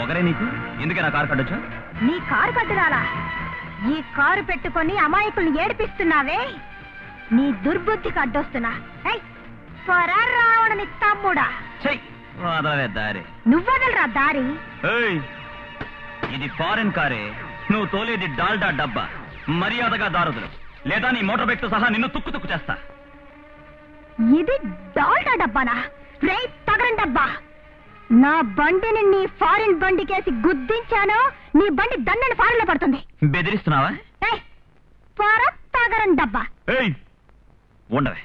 పొగరే నీకు? ఎందుకే నా కారు కట్టొచ్చా? నీ కారు కట్టురాలా? ఈ కారు పెట్టుకొని అమాయకుల్ని ఏడిపిస్తున్నావే, నీ దుర్బుద్ధికి అడ్డొస్తున్నా. రావణని తమ్ముడా, వదలవే దారి. నువ్వదలరా దారి. ఇది ఫారెన్ కారే, నువ్వు తోలేది డాల్డా డబ్బా. మర్యాదగా దారుదులు, లేదా నీ మోటార్ బైక్ తో సహా నిన్ను తుక్కు తుక్కు చేస్తా. ఇది డాల్డా డబ్బానా? రే తగరం డబ్బా, నా బండిని నీ ఫారిన్ బండికేసి గుద్దించాను, నీ బండి దన్నని ఫారెన్ లో పడుతుంది. బెదిరిస్తున్నావా? తగరం డబ్బా. ఉండవే.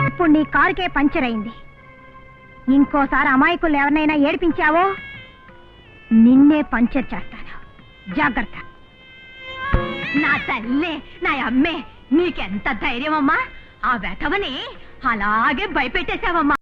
ఇప్పుడు నీ కారుకే పంచర్ అయింది. ఇంకోసారి అమాయకులు ఎవరినైనా ఏడిపించావో నిన్నే పంచర్ చేస్తాను, జాగ్రత్త. నా తల్లే, నా అమ్మే, నీకెంత ధైర్యం అమ్మా! ఆ వెధవని అలాగే భయపెట్టేశావమ్మా.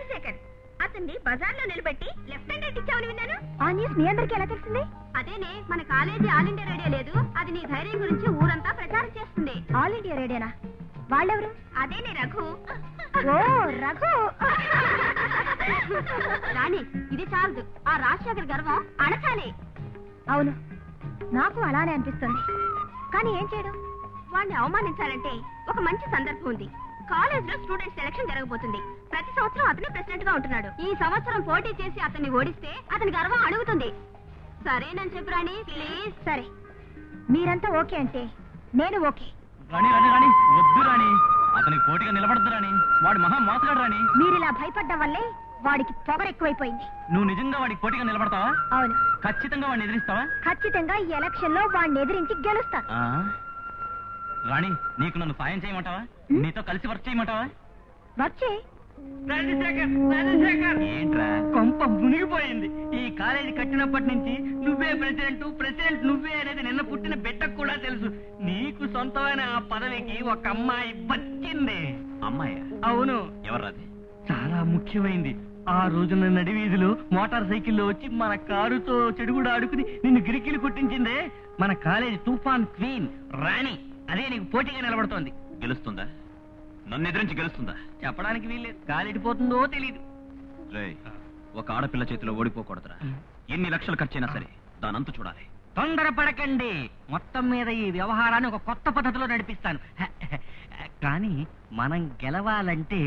రాజశేఖర్. అతన్ని బజార్లో నిలబెట్టి లెఫ్ట్ హ్యాండ్ ఇచ్చావని విన్నాను. ఆ న్యూస్ మీ అందరికీ ఎలా తెలిసింది? అదేనే, మన కాలేజీ ఆల్ ఇండియా రేడియో లేదు, అది నీ ధైర్యం గురించి ఊరంతా ప్రచారం చేస్తుంది. ఆల్ ఇండియా రేడియోనా? వాళ్ళెవరు? అదేనే రఘు. ఓ రఘు. రాణి, ఇది చాలదు, ఆ రాజశేఖర్ గర్వం అణచాలి. అవును, నాకు అలానే అనిపిస్తుంది. కానీ ఏం చేయడం? వాడిని అవమానించాలంటే ఒక మంచి సందర్భం ఉంది. కాలేజ్ లో స్టూడెంట్ సెలక్షన్ జరగబోతుంది. ప్రతి సంవత్సరం అతనే ప్రెసిడెంట్ గా ఉంటున్నాడు. ఈ సంవత్సరం పోటీ చేసి అతన్ని ఓడిస్తే అతని గర్వం అడుగుతుంది. సరేనని చెప్పు రాణి, ప్లీజ్. సరే, మీరంతా ఓకే అంటే నేను ఓకే. రాణి రాణి రాణి, వద్దు రాణి, అతనికి పోటీగా నిలబడద్దు రాణి, వాడు మహా మోసగాడు రాణి. మీరిలా భయపడ్డం వల్లే వాడికి పొగరు ఎక్కువైపోయింది. నువ్వు నిజంగా వాడికి పోటీగా నిలబడతావా? అవును, ఖచ్చితంగా వాడిని ఎదిరిస్తావా? ఖచ్చితంగా ఈ ఎలక్షన్ లో వాడిని ఎదిరించి గెలుస్తాను. రాణి, నీకు నన్ను సాయం చేయమంటావా? నీతో కలిసి వర్క్ చేయమంటావా? వచ్చే. ఏంట్రా కొంప మునిగిపోయింది. ఈ కాలేజీ కట్టినప్పటి నుంచి నువ్వే ప్రెసిడెంట్ నువ్వే అనేది నిన్న పుట్టిన బిడ్డకు కూడా తెలుసు. నీకు సొంతమైన ఆ పదవికి ఒక అమ్మాయి వచ్చింది. అమ్మాయ్యా? అవును, ఎవర్రాది? చాలా ముఖ్యమైంది. ఆ రోజున నడివీధిలో మోటార్ సైకిల్లో వచ్చి మన కారుతో చెడుగుడు ఆడుకుని నిన్ను గిరికిలు కొట్టించిందే మన కాలేజీ తుఫాన్ క్వీన్ రాణి. అదే నీకు పోటీగా నిలబడుతోంది. గెలుస్తుందా? నన్ను ఎదిరించి గెలుస్తుందా? చెప్పడానికి వీల్లేదు, గాలిడిపోతుందో తెలియదు. రేయ్, ఒక ఆడపిల్ల చేతిలో ఓడిపోకూడదురా. ఎన్ని లక్షలు ఖర్చైనా సరే దానంతు చూడాలి. తొందరపడకండి. మొత్తం మీద ఈ వ్యవహారాన్ని ఒక కొత్త పద్ధతిలో నడిపిస్తాను. కానీ మనం గెలవాలంటే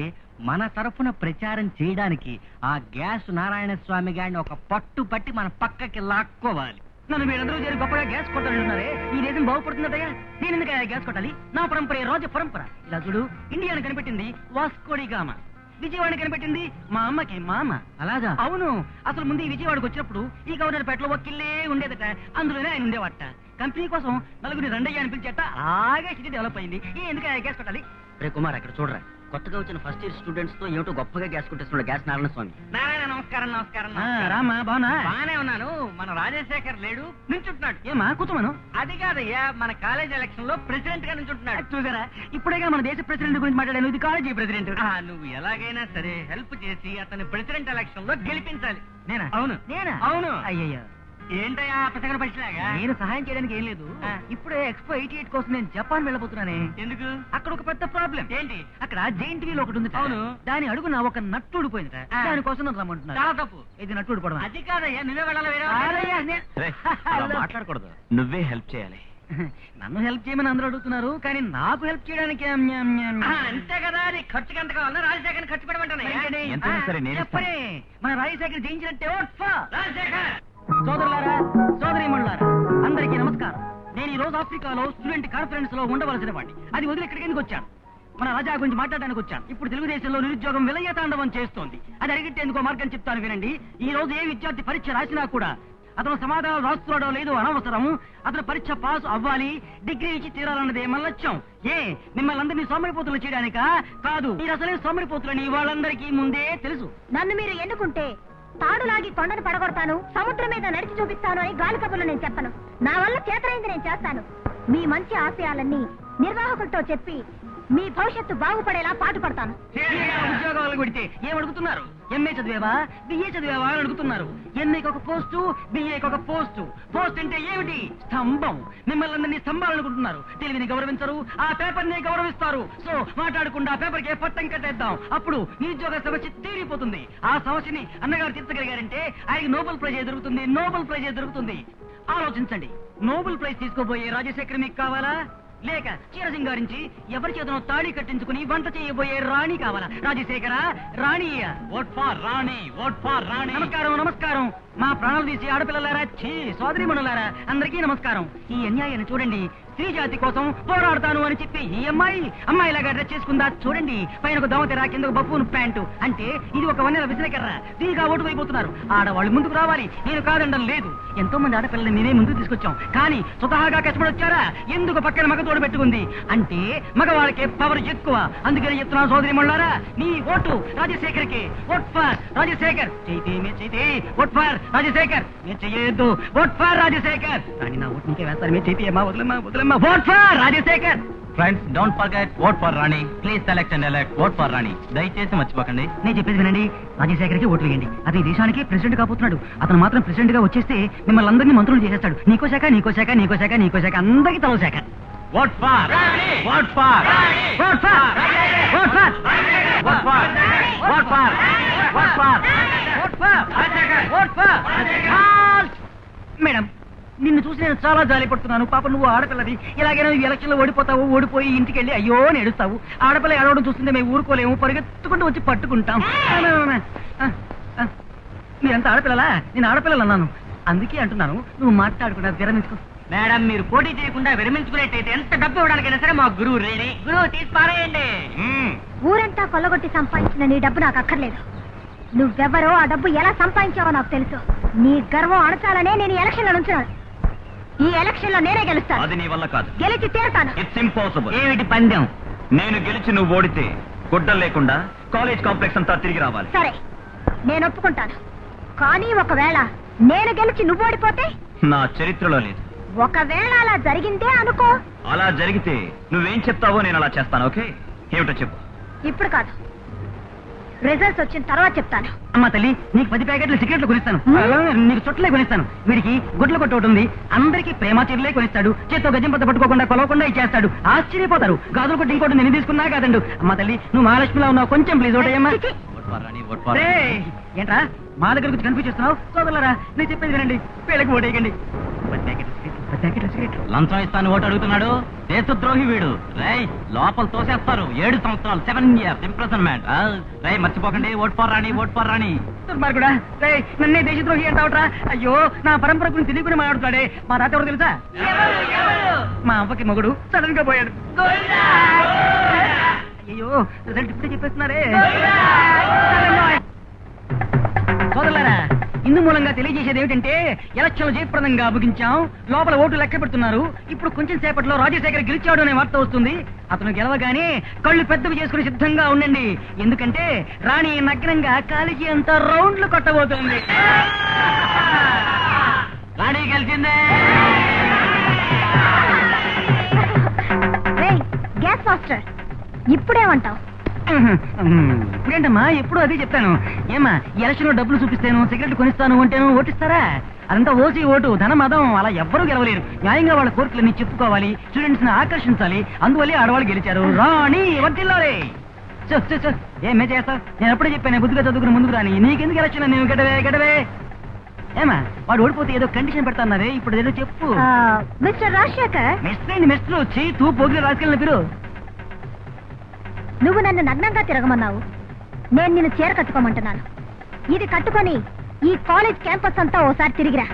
మన తరఫున ప్రచారం చేయడానికి ఆ గ్యాస్ నారాయణ స్వామి గారిని ఒక పట్టు పట్టి మన పక్కకి లాక్కోవాలి. నన్ను మీరందరూ చేరి గొప్పగా గ్యాస్ కొట్టాలంటున్నారే, ఈ దేశం బాగుపడుతుందటగా. నేను ఎందుకు గ్యాస్ కొట్టాలి? నా పరంపర రాజ పరంపర. ఇలా చూడు, ఇండియాని కనిపెట్టింది వాస్కోడి గామా, విజయవాడ కనిపెట్టింది మా అమ్మకి మా అమ్మ. అలాగా? అవును. అసలు ముందు ఈ విజయవాడకు వచ్చినప్పుడు ఈ గవర్నర్పేటలో ఒక కిల్లే ఉండేదట, అందులోనే ఆయన ఉండేవాట. కంపెనీ కోసం నలుగురిని రండయ్య అని పిలిచేట. అలాగే సిటీ డెవలప్ అయింది. ఎందుకు గ్యాస్ కొట్టాలి? రే కుమార్, అక్కడ చూడరా, కొత్తగా వచ్చిన ఫస్ట్ ఇయర్ స్టూడెంట్స్ తో ఏమిటో గొప్పగా గ్యాస్ కొట్టేస్తున్నాడు గ్యాస్ నారాయణ స్వామి. నారాయణ నమస్కారం. రామా, బాగున్నా? బానే ఉన్నాను. మన రాజశేఖర్ లేడు, నించుంటున్నాడు. ఏమా కూర్చోమను? అది కాదయ్యా, మన కాలేజ్ ఎలక్షన్ లో ప్రెసిడెంట్ గా నించుంటున్నాడు. చూసారా, ఇప్పుడేగా మన దేశ ప్రెసిడెంట్ గురించి మాట్లాడాను. ఇది కాలేజీ ప్రెసిడెంట్. నువ్వు ఎలాగైనా సరే హెల్ప్ చేసి అతని ప్రెసిడెంట్ ఎలక్షన్ లో గెలిపించాలి. నేనా? అవును. నేనా? అవును. అయ్యయ్యా, ఏంటయ్యా పచ్చగడ పరిచలాగా? నేను సహాయం చేయడానికి ఏం లేదు. ఇప్పుడే ఎక్స్పో 88 కోసం నేను జపాన్ వెళ్ళబోతున్నానే. ఎందుకు? అక్కడ ఒక పెద్ద ప్రాబ్లం. ఏంటి? అక్కడ జైంట్ వీల్ ఒకటి ఉంది. అవును. దాని అడుగున ఒక నట్టు ఊడిపోయింది. దానికోసం నన్ను రమ్మంటున్నారు. చాలా తప్పు. ఇది నట్టు ఊడిపోవడం. అది కాదయ్యా, నువ్వే వెళ్ళాలి. మాట్లాడకూడదు, నువ్వే హెల్ప్ చేయాలి. నన్ను హెల్ప్ చేయమని అందరూ అడుగుతున్నారు, కానీ నాకు హెల్ప్ చేయడానికి అంతే కదా. నీ ఖర్చుకి ఎంత కావాలన్నా రాజశేఖర్ ఖర్చు పెట్టమంటాను. చెప్పరే, మన రాజశేఖర్ జయించినట్టే. రాజశేఖర్ సోదరులారా, సోదరీమణులారా, అందరికీ నమస్కారం. నేను ఈ రోజు ఆఫ్రికాలో స్టూడెంట్ కాన్ఫరెన్స్ లో ఉండవలసిన వాడిని. అది వదిలి ఇక్కడికి ఎందుకు వచ్చాను? మన రాజా గురించి మాట్లాడడానికి వచ్చాను. ఇప్పుడు తెలుగుదేశంలో నిరుద్యోగం విలయతాండవం చేస్తోంది. అది అడిగిట్టేందుకో మార్గం చెప్తాను వినండి. ఈ రోజు ఏ విద్యార్థి పరీక్ష రాసినా కూడా అతను సమాధానం రాస్తున్నాడో లేదో అనవసరము. అతను పరీక్ష పాస్ అవ్వాలి, డిగ్రీ ఇచ్చి తీరాలన్నదే మన లక్ష్యం. మిమ్మల్ని అందరినీ సోమరిపోతులు చేయడానికా? కాదు, మీరు అసలే సోమరిపోతులని వాళ్ళందరికీ ముందే తెలుసు. నన్ను మీరు ఎన్నుకుంటే తాడులాగి కొండను పడగొడతాను, సముద్రం మీద నడిచి చూపిస్తాను అని గాలి కబుర్లు నేను చెప్పను. నా వల్ల చేతనైంది నేను చేస్తాను. మీ మంచి ఆశయాలన్నీ నిర్వాహకులతో చెప్పి మీ భవిష్యత్తు బాగుపడేలా పాటుపడతాను. ఉద్యోగాలు పెడితే ఏమడుగుతున్నారు? ఎంఏ చదివేవా, బిఏ చదివేవా అని అడుగుతున్నారు. ఎంఏకి ఒక పోస్టు, బిఏకి ఒక పోస్టు. పోస్ట్ అంటే ఏమిటి? స్తంభం. మిమ్మల్ని అందరినీ స్తంభాలనుకుంటున్నారు. తెలివిని గౌరవించరు, ఆ పేపర్ ని గౌరవిస్తారు. సో మాట్లాడకుండా ఆ పేపర్ కి పట్టం కట్టేద్దాం. అప్పుడు నిరుద్యోగ సమస్య తీరిపోతుంది. ఆ సమస్యని అన్నగారు తీర్చగలిగారంటే ఆయనకి నోబెల్ ప్రైజ్ దొరుకుతుంది. నోబెల్ ప్రైజ్ దొరుకుతుంది. ఆలోచించండి. నోబెల్ ప్రైజ్ తీసుకోబోయే రాజశేఖర్ మీకు కావాలా, లేక చీర సింగారించి ఎవరి చేతనో తాళి కట్టించుకుని వంట చేయబోయే రాణి కావాలా? Rajashekhara, Rani. Vote for Rani, vote for Rani. నమస్కారం, నమస్కారం. మా ప్రాణాలు తీసి ఆడపిల్లలారా, సోదరీమణులారా, అందరికీ నమస్కారం. ఈ అన్యాయాన్ని చూడండి. స్త్రీ జాతి కోసం పోరాడతాను అని చెప్పి ఈ అమ్మాయిలాగా డ్రెస్ చేసుకుందా చూడండి. పైన ఒక దోమతెర, కింద ఒక బఫూన్ ప్యాంటు. అంటే ఇది ఒక వన్నెల విసినకర్ర. దీనిగా ఓటు అయిపోతున్నారు. ఆడవాళ్ళు ముందుకు రావాలి, నేను కాదండం లేదు. ఎంతో మంది ఆడపిల్లల్ని నేనే ముందుకు తీసుకొచ్చాం. కానీ స్వతహాగా కష్టపడి వచ్చారా? ఎందుకు పక్కన మగ తోడు పెట్టుకుంది అంటే మగవాళ్ళకే పవర్ ఎక్కువ. అందుకని చెప్తున్నా సోదరీమణులారా, నీ ఓటు రాజశేఖర్కి. Vote for Rajashekhar. చైతే ఓట్ ఫర్ రాజశేఖర్. మీరు చెయ్యొద్దు. Vote for Rajashekhar. కానీ నా ఓటు నీకే వేస్తారు. మీరు చైతే వదిలేమ్మా. Vote for Rajashekhar. Friends don't forget vote for Rani. Please select and elect vote for Rani. దయచేసి మర్చిపోకండి. నేను చెప్పేది వినండి. రాజశేఖర్కి ఓట్లు వేయండి. అతని దేశానికి ప్రెసిడెంట్ కాబోతున్నాడు. అతను మాత్రం ప్రెసిడెంట్ గా వచ్చేస్తే మిమ్మల్ని అందరినీ మంత్రులు చేసేస్తాడు. నీకో శాఖ, నీకో శాఖ, నీకో శాఖ, నీకో శాఖ, అందరికీ తలో శాఖ. Vote for vote for vote for vote for vote for vote for vote for vote for vote for. Madam, నిన్ను చూసి నేను చాలా జాలి పడుతున్నాను. పాప నువ్వు ఆడపిల్లది. ఇలాగైనా నువ్వు ఎలక్షన్ లో ఓడిపోతావు, ఓడిపోయి ఇంటికి వెళ్ళి అయ్యో అని ఏడుస్తావు. ఆడపిల్ల ఏడవడం చూస్తుంటే మేము ఊరుకోలేము, పరిగెత్తుకుంటూ వచ్చి పట్టుకుంటాం. మీరంతా ఆడపిల్లలా? నేను ఆడపిల్లలు అన్నాను, అందుకే అంటున్నాను. నువ్వు మాట్లాడకుండా విరమించుకో. మేడం, మీరు పోటీ చేయకుండా విరమించుకునేట్టయితే ఎంత డబ్బు ఇవ్వడానికైనా సరే మా గురువు రెడీ. గురువు తీసి పారేయండి. ఊరంతా కొల్లగొట్టి సంపాదించిన నీ డబ్బు నాకు అక్కర్లేదు. నువ్వెవరో, ఆ డబ్బు ఎలా సంపాదించావో నాకు తెలుసు. నీ గర్వం అణచాలనే నేను ఎలక్షన్ లో నుంచున్నాను. ఈ ఎలక్షన్ లో నేనే గెలుస్తాను. అది నీ వల్ల కాదు. గెలిచి తీరుతాను. It's impossible. ఏమిటి పందెం? నేను గెలిచి నువ్వు ఓడితే గుడ్డలు లేకుండా కాలేజ్ కాంప్లెక్స్ అంతా తిరిగి రావాలి. సరే, నేను ఒప్పుకుంటాను. కానీ ఒకవేళ నేను గెలిచి నువ్వు ఓడిపోతే? నా చరిత్రలో లేదు. ఒకవేళ అలా జరిగిందే అనుకో. అలా జరిగితే నువ్వేం చెప్తావో నేను అలా చేస్తాను. ఓకే, ఏమిటో చెప్పు. ఇప్పుడు కాదు, రిజల్ట్స్ వచ్చిన తర్వాత చెప్తాను. అమ్మా తల్లి, నీకు 10 ప్యాకెట్లు సిగరెట్లు కొనిస్తాను. నీకు చుట్టలే కొనిస్తాను. వీడికి గుడ్ల కొట్టు ఒకటి ఉంది. అందరికీ ప్రేమాచీరలే కొనిస్తాడు. చేత్తో గజం పత్త పట్టుకోకుండా కొలవకుండా ఇచ్చేస్తాడు. ఆశ్చర్యపోతారు. గాజులు కొట్టి ఇంకోటి నేను తీసుకున్నా కాదండు. అమ్మా తల్లి, నువ్వు మహాలక్ష్మిలా ఉన్నావు. కొంచెం ప్లీజ్ ఓటేయమ్మా. ఏంట్రా మా దగ్గర గురించి కన్ఫ్యూజ్ చేస్తున్నావు? సోదరులారా, నేను చెప్పేది వినండి. వీళ్ళకి ఓటేయకండి. 10 ప్యాకెట్లు సిగరెట్లు. లంచం ఇస్తాను ఓటు అడుగుతున్నాడు. దేశద్రోహి వీడు. రై లోపల తోసేస్తారు. 7 సంవత్సరాలు 7 years ఇంప్రెసన్మెంట్. రై మర్చిపోకండి. Vote for Rani, vote for Rani. దుర్మార్గుడా, రేయ్ నన్నే దేశద్రోహి అంటావుట్రా? అయ్యో, నా పరంపర గురించి తెలియకుండా మాట్లాడుతాడే. మా తాత ఎవరు తెలుసా? మా అవ్వకి మొగుడు సడన్ గా పోయాడు. అయ్యో, రిజల్ట్ ఇప్పుడే చెప్పేస్తున్నారే. సోదరులారా, ఇందు మూలంగా తెలియజేసేది ఏమిటంటే ఎలక్షన్లు జయప్రదంగా ముగించాం. లోపల ఓటు లెక్క పెడుతున్నారు. ఇప్పుడు కొంచెం సేపట్లో రాజశేఖర్ గెలిచాడు అనే వార్త వస్తుంది. అతను గెలవగానే కళ్ళు పెద్దవి చేసుకుని సిద్ధంగా ఉండండి. ఎందుకంటే రాణి నగ్నంగా కాలికి అంత రౌండ్లు కొట్టబోతుంది. రాణి గెలిచిందే. Gas master, ఇప్పుడేమంటావు? ఇప్పుడేంటమ్మా, ఎప్పుడు అదే చెప్తాను. ఏమా, ఎలక్షన్ లో డబ్బులు చూపిస్తాను, సిగరెట్ కొనిస్తాను అంటేను ఓటిస్తారా? అదంతా ఓసి ఓటు, ధన మదం. అలా ఎవ్వరూ గెలవలేరు. న్యాయంగా వాళ్ళ కోరికలన్నీ చెప్పుకోవాలి, స్టూడెంట్స్ ని ఆకర్షించాలి. అందువల్లే ఆడవాళ్ళు గెలిచారు. రాణి వర్తిల్లాలి. ఏమే చేస్తావు? నేను ఎప్పుడే చెప్పాను బుద్ధిగా చదువుకుని ముందుకు రాని. నీకెందుకు ఎలక్షన్? నేను గడవే. ఏమా, వాడు ఓడిపోతే ఏదో కండిషన్ పెడతాన్నారే, ఇప్పుడు ఏదో చెప్పు. మిస్టర్ రాజశేఖర్, మిస్టర్ వచ్చి తూ పోగిన రాజకీయాల పేరు. నువ్వు నన్ను నగ్నంగా తిరగమన్నావు. నేను నిన్ను చీర కట్టుకోమంటున్నాను. ఇది కట్టుకొని ఈ కాలేజ్ క్యాంపస్ అంతా ఓసారి తిరిగిరా.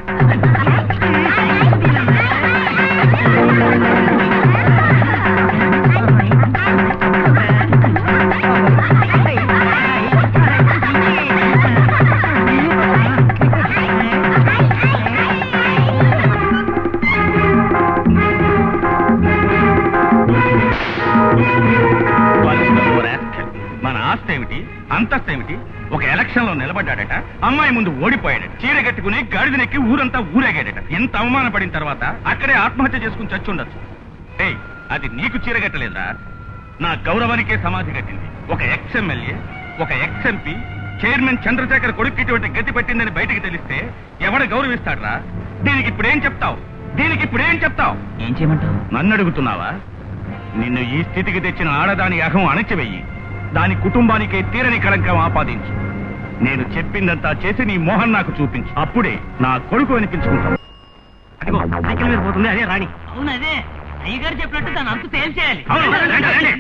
మన ఆస్తి ఏమిటి, అంతస్తు ఏమిటి? ఒక ఎలక్షన్ లో నిలబడ్డాడట, అమ్మాయి ముందు ఓడిపోయాడట, చీర కట్టుకుని గాడిదనెక్కి ఊరంతా ఊరేగాడట. ఎంత అవమానపడిన తర్వాత అక్కడే ఆత్మహత్య చేసుకుని చచ్చుండొచ్చు. ఏయ్, అది నీకు చీర కట్టలేదురా, నా గౌరవానికే సమాధి కట్టింది. ఒక ఎక్స్ ఎమ్మెల్యే, ఒక ఎక్స్ ఎంపీ, చైర్మన్ చంద్రశేఖర్ కొడుకు ఇటువంటి గతి పట్టిందని బయటికి తెలిస్తే ఎవడ గౌరవిస్తాడ్రా? దీనికి ఇప్పుడేం చెప్తావు? ఏం చేయమంటావు? నన్ను అడుగుతున్నావా? నిన్ను ఈ స్థితికి తెచ్చిన ఆడదాని అహం అణచివెయ్యి. దాని కుటుంబానికే తీరని కళంకం ఆపాదించు. నేను చెప్పిందంతా చేసి నీ మోహన్ నాకు చూపించు. అప్పుడే నా కొడుకు అనిపించుకుంటావు. అదిగో సైకిల్ మీద పోతుంది, అదే రాణి. అవును, అదే అయ్యగారు చెప్పినట్టు దాని అంతు తేల్చేయాలి. అవును, రండి, రండి.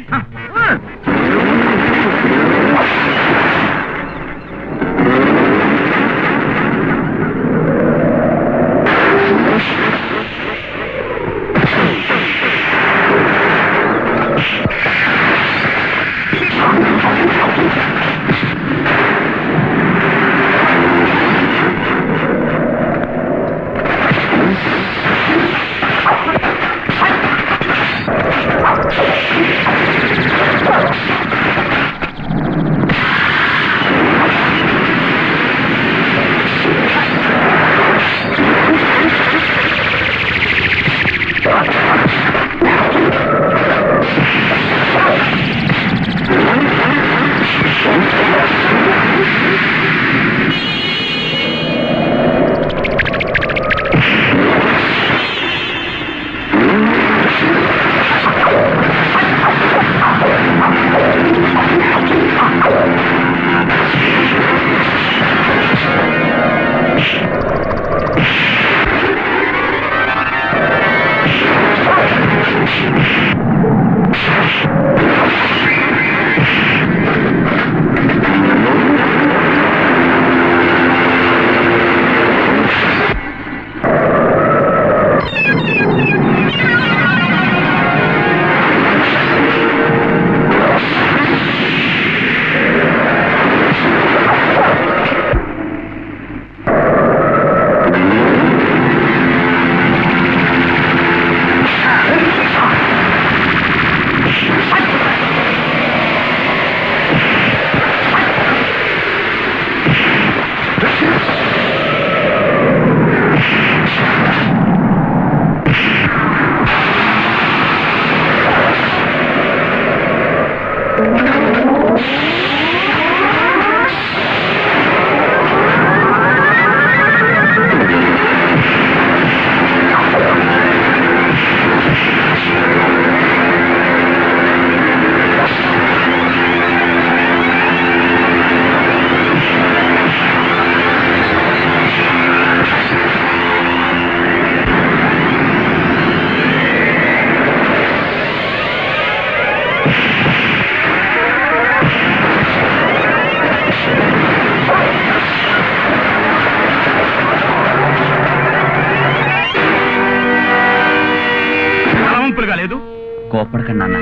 కోపడకండి నాన్న.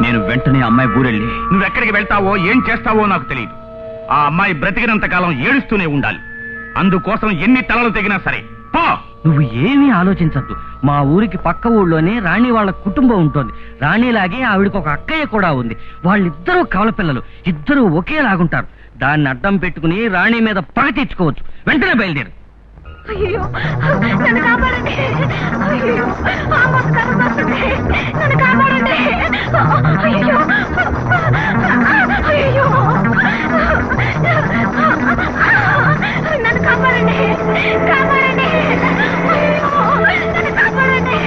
నేను వెంటనే అమ్మాయి ఊరెళ్ళి. నువ్వెక్కడికి వెళ్తావో ఏం చేస్తావో నాకు తెలియదు. ఆ అమ్మాయి బ్రతికినంత కాలం ఏడుస్తూనే ఉండాలి. అందుకోసం ఎన్ని తలలు తెగినా సరే పో. నువ్వు ఏమీ ఆలోచించద్దు. మా ఊరికి పక్క ఊళ్ళోనే రాణి వాళ్ళ కుటుంబం ఉంటుంది. రాణిలాగే ఆవిడకి ఒక అక్కయ్య కూడా ఉంది. వాళ్ళిద్దరూ కవల పిల్లలు, ఇద్దరూ ఒకేలాగుంటారు. దాన్ని అడ్డం పెట్టుకుని రాణి మీద పగ తీర్చుకోవచ్చు. వెంటనే బయలుదేరు. అయ్యో నన్ను కాపాడండి. అయ్యో ఆపద కనబడుతుంది. నన్ను కాపాడండి. అయ్యో అయ్యో నన్ను కాపాడండి. కాపాడండి. అయ్యో నన్ను కాపాడండి.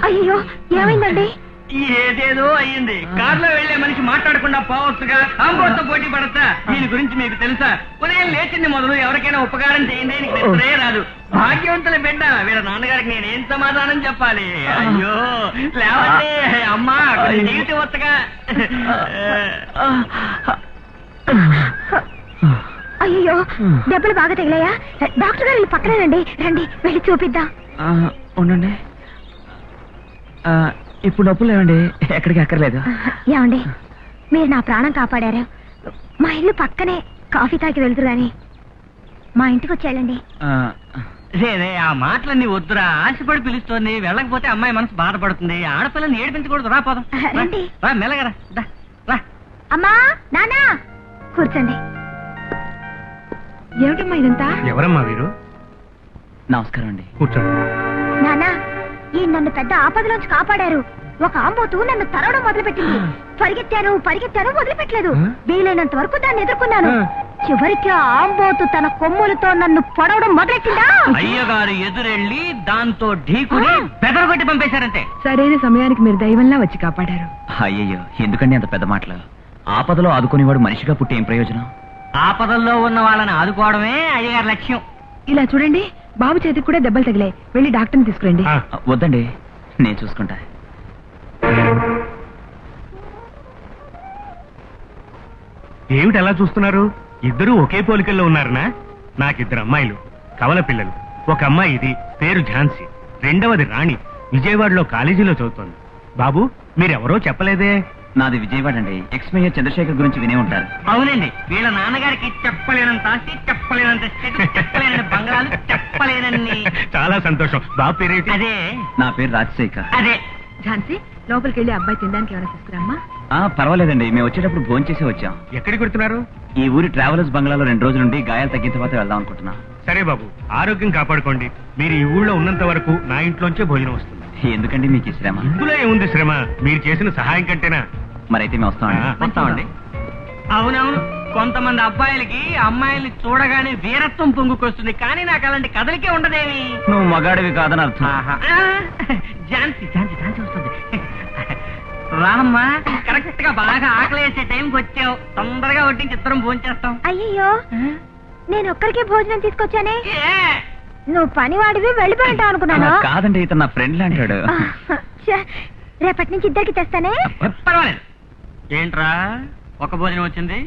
అయ్యో ఏమైందండి? ఏదేదో అయ్యింది. కార్లో వెళ్లే మనిషి మాట్లాడకుండా పోవచ్చుగా. ఆంబోతో పోటీ పడతా. దీని గురించి మీకు తెలుసా? ఉదయం లేచింది మొదలు ఎవరికైనా ఉపకారం చేయండి, నీకు నిద్రే రాదు. భాగ్యవంతుల బిడ్డ వీళ్ళ నాన్నగారికి నేనేం సమాధానం చెప్పాలి? అయ్యో లేవండి అమ్మా, నీటి వత్తగా. అయ్యో దెబ్బలు బాగా తగిలాయా? డాక్టర్ గారు పక్కనేనండి, రండి వెళ్ళి చూపిద్దాం. ఉండండి, ఇప్పుడు నొప్పులు లేవండి, ఎక్కడికి అక్కర్లేదు. ఏమండి మీరు నా ప్రాణం కాపాడారు. మా ఇల్లు పక్కనే, కాఫీ తాగి వెళ్తురు గాని మా ఇంటికి వచ్చేళ్ళండి. లేదే ఆ మాటలన్నీ వద్దురా. ఆశపడి పిలుస్తోంది, వెళ్ళకపోతే అమ్మాయి మనసు బాధపడుతుంది. ఆడపిల్లని ఏడిపించకూడదు. రా పోదాం, రండి. రా మెల్లగరా. రా అమ్మా నానా కూర్చోండి. ఏమిటమ్మా ఇదంతా? ఎవరమ్మా వీరు? నమస్కారం అండి. కూర్చోండి. నానా ఈ నన్ను పెద్ద ఆపదలోంచి కాపాడారు. ఒక ఆంబోతు నన్ను తరవడం మొదలుపెట్టింది. పరిగెత్తాను వదిలిపెట్టలేదు. వీలైనంత వరకు దాన్ని ఎదుర్కొన్నాను. చివరికి ఆ ఆంబోతు తన కొమ్ములతో నన్ను పొడవడం మొదలెట్టిందా? అయ్యగారు ఎదురెళ్ళి దాంతో ఢీకుని బెదరగొట్టి పంపేశారంటే. సరైన సమయానికి మీరు దైవంలా వచ్చి కాపాడారు. అయ్యయ్యో ఎందుకండి అంత పెద్ద మాటలు? ఆపదలో ఆదుకునేవాడు మనిషిగా పుట్టి ఏం ప్రయోజనం? ఆపదల్లో ఉన్న వాళ్ళని ఆదుకోవడమే అయ్యగారి లక్ష్యం. ఇలా చూడండి, బాబు చేతికి కూడా దెబ్బలు తగిలాయి. వెళ్ళి డాక్టర్ని తీసుకురండి. వద్దండి, నేను చూసుకుంటా. ఏమిటి ఎలా చూస్తున్నారు? ఇద్దరూ ఒకే పోలికల్లో ఉన్నారనా? నాకిద్దరు అమ్మాయిలు, కవల పిల్లలు. ఒక అమ్మాయి ఇది, పేరు ఝాన్సీ. రెండవది రాణి, విజయవాడలో కాలేజీలో చదువుతోంది. బాబు మీరెవరో చెప్పలేదే? నాది విజయవాడ అండి. ఎక్స్ మేయర్ చంద్రశేఖర్ గురించి వినే ఉంటారు. అవునండి, వీళ్ళ నాన్నగారికి చెప్పలేనంత ఆస్తి, చెప్పలేనంత చెప్పలేనన్ని బంగారాలు, చెప్పలేనన్ని. చాలా సంతోషం. బాబు పేరేంటి? అదే నా పేరు రాజశేఖర్. అదే ఝాన్సీ లోపలికి వెళ్ళి అబ్బాయి తినడానికి ఏమైనా తీసుకురామ్మా. పర్వాలేదండి, మేము వచ్చేటప్పుడు భోజనం చేసి వచ్చాం. ఎక్కడికి వెళ్తున్నారు? ఈ ఊరి ట్రావెలర్స్ బంగ్లాలో 2 రోజుల నుండి గాయాలు తగ్గిన తర్వాత వెళ్దాం అనుకుంటున్నా. సరే బాబు, ఆరోగ్యం కాపాడుకోండి. మీరు ఈ ఊళ్ళో ఉన్నంత వరకు నా ఇంట్లోంచే భోజనం వస్తుంది. ఎందుకండి మీకు ఈ శ్రమ? ఇందులో ఏముంది శ్రమ? మీరు చేసిన సహాయం కంటేనా? మరైతే మేము వస్తామండి. వస్తామండి. అవునవును, కొంతమంది అబ్బాయిలకి అమ్మాయిల్ని చూడగానే వీరత్వం పొంగుకొస్తుంది, కానీ నాకు అలాంటి కథలకే ఉండదేమి. నువ్వు మగాడివి కాదని అర్థం. ఝాన్సీ ఝాన్సీ ఝాన్సీ వస్తుంది. రామ్మా, కరెక్ట్ గా బాగా ఆకలి వేసే టైంకి వచ్చావు. తొందరగా వడ్డించి ఇద్దరం భోంచేస్తాం. అయ్యయ్యో నేను ఒక్కరికే భోజనం తీసుకొచ్చానే. నువ్వు పనివాడివి వెళ్ళిపోయి ఉంటావు అనుకున్నాను. కాదండి, ఇతను నా ఫ్రెండ్ అంటాడు. రేపటి నుంచి ఇద్దరికి తెస్తానే. పర్వాలేదు. ఏంట్రా ఒక భోజనం వచ్చింది?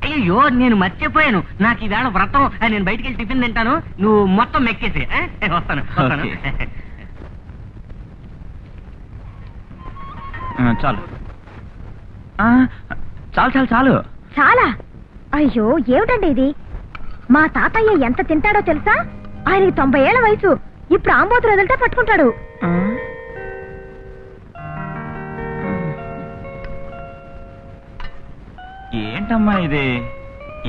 అయ్యో నేను మర్చిపోయాను, నాకు ఈవేళ వ్రతం. నేను బయటికి వెళ్ళి టిఫిన్ తింటాను, నువ్వు మొత్తం మెక్కేసి. వస్తాను. చాలు చాలు చాలు చాలు. చాలా? అయ్యో ఏమిటండి ఇది? మా తాతయ్య ఎంత తింటాడో తెలుసా? ఆయనకి 90 ఏళ్ల వయసు. ఇప్పుడు ఆంబోతులు వదిలితే పట్టుకుంటాడు. ఏంటమ్మా ఇది?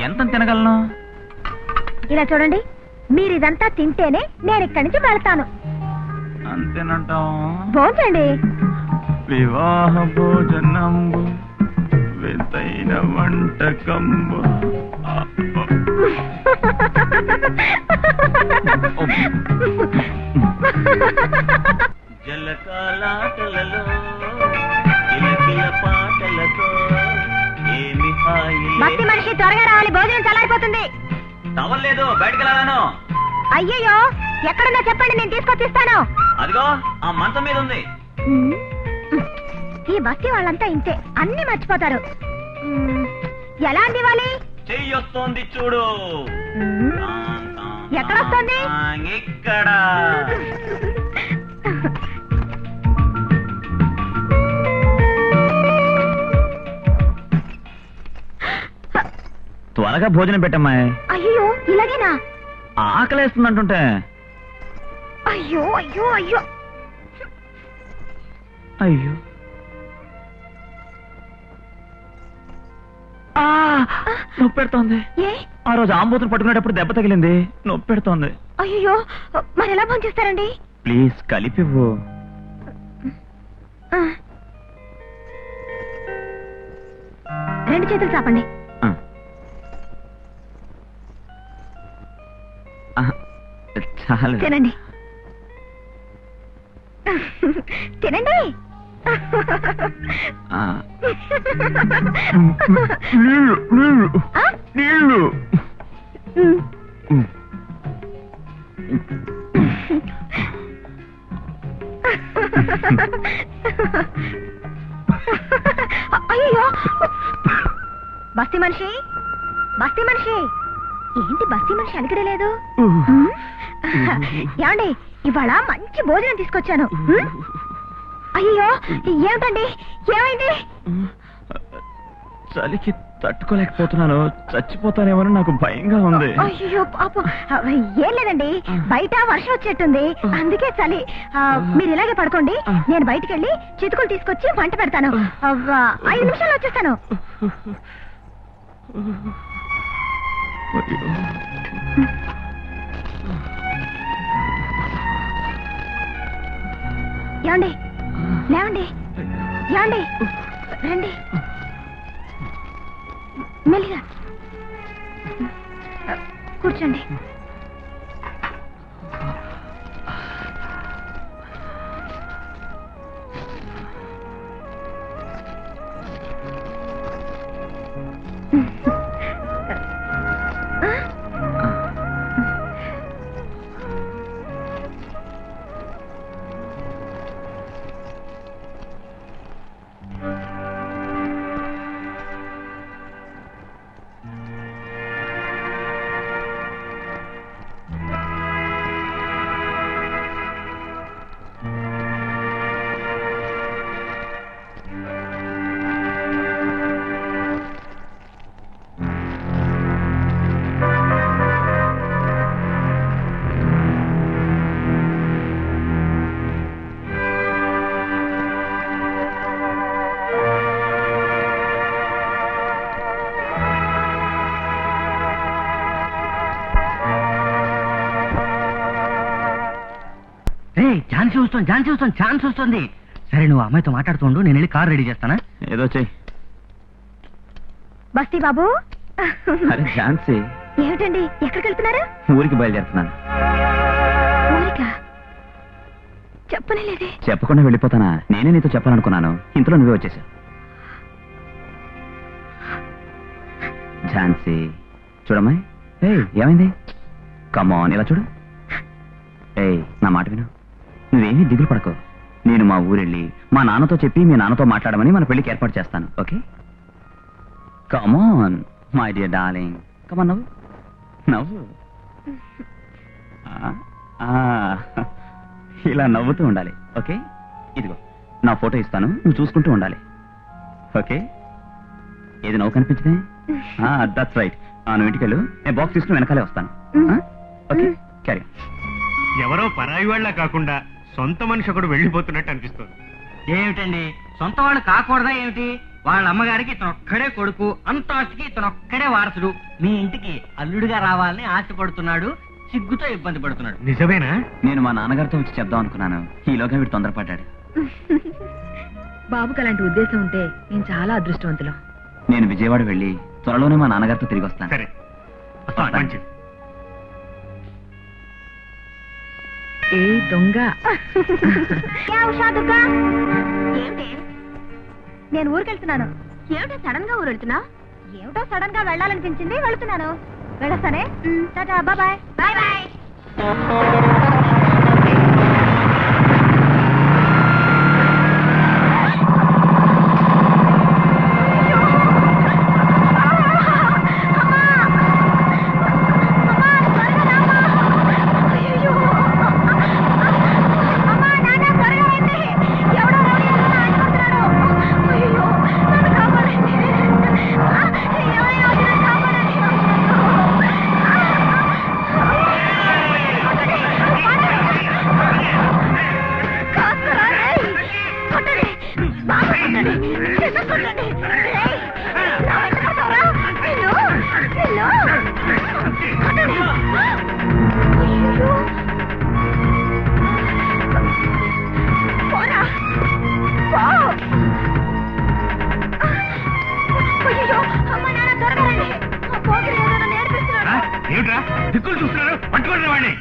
ఎంత తినగలను? ఇలా చూడండి, మీరు ఇదంతా తింటేనే నేను ఇక్కడి నుంచి వెళ్తాను. అంతేనంటాం. భోజనండి. వివాహ భోజనంబు వింతైన వంటకంబు. జలకాలాటలలో కిలకిల పాటలతో ఏమి హాయి. భక్తి మనిషి త్వరగా రావాలి, భోజనం చల్లారిపోతుంది. తవలేదు, బయటకు వెళ్ళాను. అయ్యయ్యో, ఎక్కడున్నా చెప్పండి, నేను తీసుకొచ్చిస్తాను. అదిగో ఆ మంచం మీద ఉంది. ఈ బస్తీ వాళ్ళంతా ఇంతే, అన్ని మర్చిపోతారు. ఎలా అందివ్వాలి? చెయ్యొస్తోంది చూడు. ఎక్కడొస్తుంది? ఇక్కడ. త్వరగా భోజనం పెట్టమ్మా. అయ్యో, ఇలాగేనా? ఆకలేస్తుందంటుంటే. అయ్యో అయ్యో అయ్యో అయ్యో, నొప్పి పెడుతోంది. ఏ? ఆ రోజు ఆంబోతులు పట్టుకునేటప్పుడు దెబ్బ తగిలింది, నొప్పి పెడుతోంది. అయ్యో, మరి ఎలా భోంచేస్తారండి? ప్లీజ్ కలిపివ్వు. రెండు చేతులు చాపండి. చాలు. తినండి తినండి. నీళ్ళు నీళ్ళు నీళ్ళు. అయ్యో, బస్తీ మనిషి, బస్తీ మనిషి, ఏంటి బస్తీ మనిషి అలిగడే లేదు? ఏమండి, ఇవాళ మంచి భోజనం తీసుకొచ్చాను. అయ్యో, ఏమిటండి, ఏమైంది? చలికి తట్టుకోలేకపోతున్నాను, చచ్చిపోతానేమో నాకు భయంగా ఉంది. అయ్యో పాపం, ఏం లేదండి, బయట వర్షం వచ్చేట్టుంది, అందుకే చలి. మీరు ఇలాగే పడుకోండి, నేను బయటికి వెళ్ళి చితుకులు తీసుకొచ్చి వంట పెడతాను. 5 నిమిషాలు వచ్చేస్తాను. ఏమండి, లేవండి, ఏమండి, రండి, మెల్లిగా కూర్చోండి. ఛాన్స్ వస్తుంది, ఛాన్స్ వస్తుంది. సరే, నువ్వు అమ్మాయితో మాట్లాడుతుండు, నేను వెళ్ళి కార్ రెడీ చేస్తానా? ఏదో చెయ్యి. బస్తీ బాబు. అరే ఝాన్సీ, ఏమిటండి, ఎక్కడికి వెళ్తున్నారు? ఊరికి బయలుదేరుతున్నాను. ఊరికా? చెప్పనే లేదే. చెప్పకుండా వెళ్ళిపోతానా? నేనే నీతో చెప్పాలనుకున్నాను, ఇంతలో నువ్వే వచ్చేసావు. ఝాన్సీ చూడమ్మాయి. ఏమైంది? కమాన్, ఇలా చూడు. నా మాట విను, నువ్వేమీ దిగులు పడకు. నేను మా ఊరెళ్ళి మా నాన్నతో చెప్పి మీ నాన్నతో మాట్లాడమని మన పెళ్లికి ఏర్పాటు చేస్తాను. Okay? Come on my dear darling, come on, నవ్వు నవ్వు. ఇలా నవ్వుతూ ఉండాలి. ఓకే? ఇదిగో నా ఫోటో ఇస్తాను, నువ్వు చూసుకుంటూ ఉండాలి. ఓకే? ఏది నవ్వు కనిపించదే? That's right. నువ్వు ఇంటికి వెళ్ళు, నేను బాక్స్ తీసుకుని వెనకాలే వస్తాను. Okay, carry. ఎవరో పరాయి వాళ్ళ కాకుండా సొంత మనిషి ఒకడు వెళ్ళిపోతున్నట్టు అనిపిస్తుంది. ఏమిటండి, సొంత వాళ్ళు కాకూడదా ఏమిటి? వాళ్ళ అమ్మగారికి ఇతను ఒక్కడే కొడుకు, అంత ఆస్తికి ఇతను ఒక్కడే వారసుడు. మీ ఇంటికి అల్లుడిగా రావాలని ఆశపడుతున్నాడు, సిగ్గుతో ఇబ్బంది పడుతున్నాడు. నిజమేనా? నేను మా నాన్నగారితో వచ్చి చెప్దాం అనుకున్నాను, ఈలోగా వీడు తొందరపడ్డాడు. బాబుకి అలాంటి ఉద్దేశం ఉంటే నేను చాలా అదృష్టవంతులం. నేను విజయవాడ వెళ్ళి త్వరలోనే మా నాన్నగారితో తిరిగి వస్తాను. సరే, మంచిది. ఏ దొంగ! ఏమిటి? నేను ఊరికెళ్తున్నాను. ఏమిటో సడన్ గా ఊరు వెళ్తున్నా? ఏమిటో సడన్ గా వెళ్ళాలనిపించింది, వెళ్తున్నాను. వెళ్ళొస్తానే. Tata, bye bye. బాయ్. ఏమిట్రా దిక్కులు చూస్తున్నారు? పట్టుకోండి వాడిని.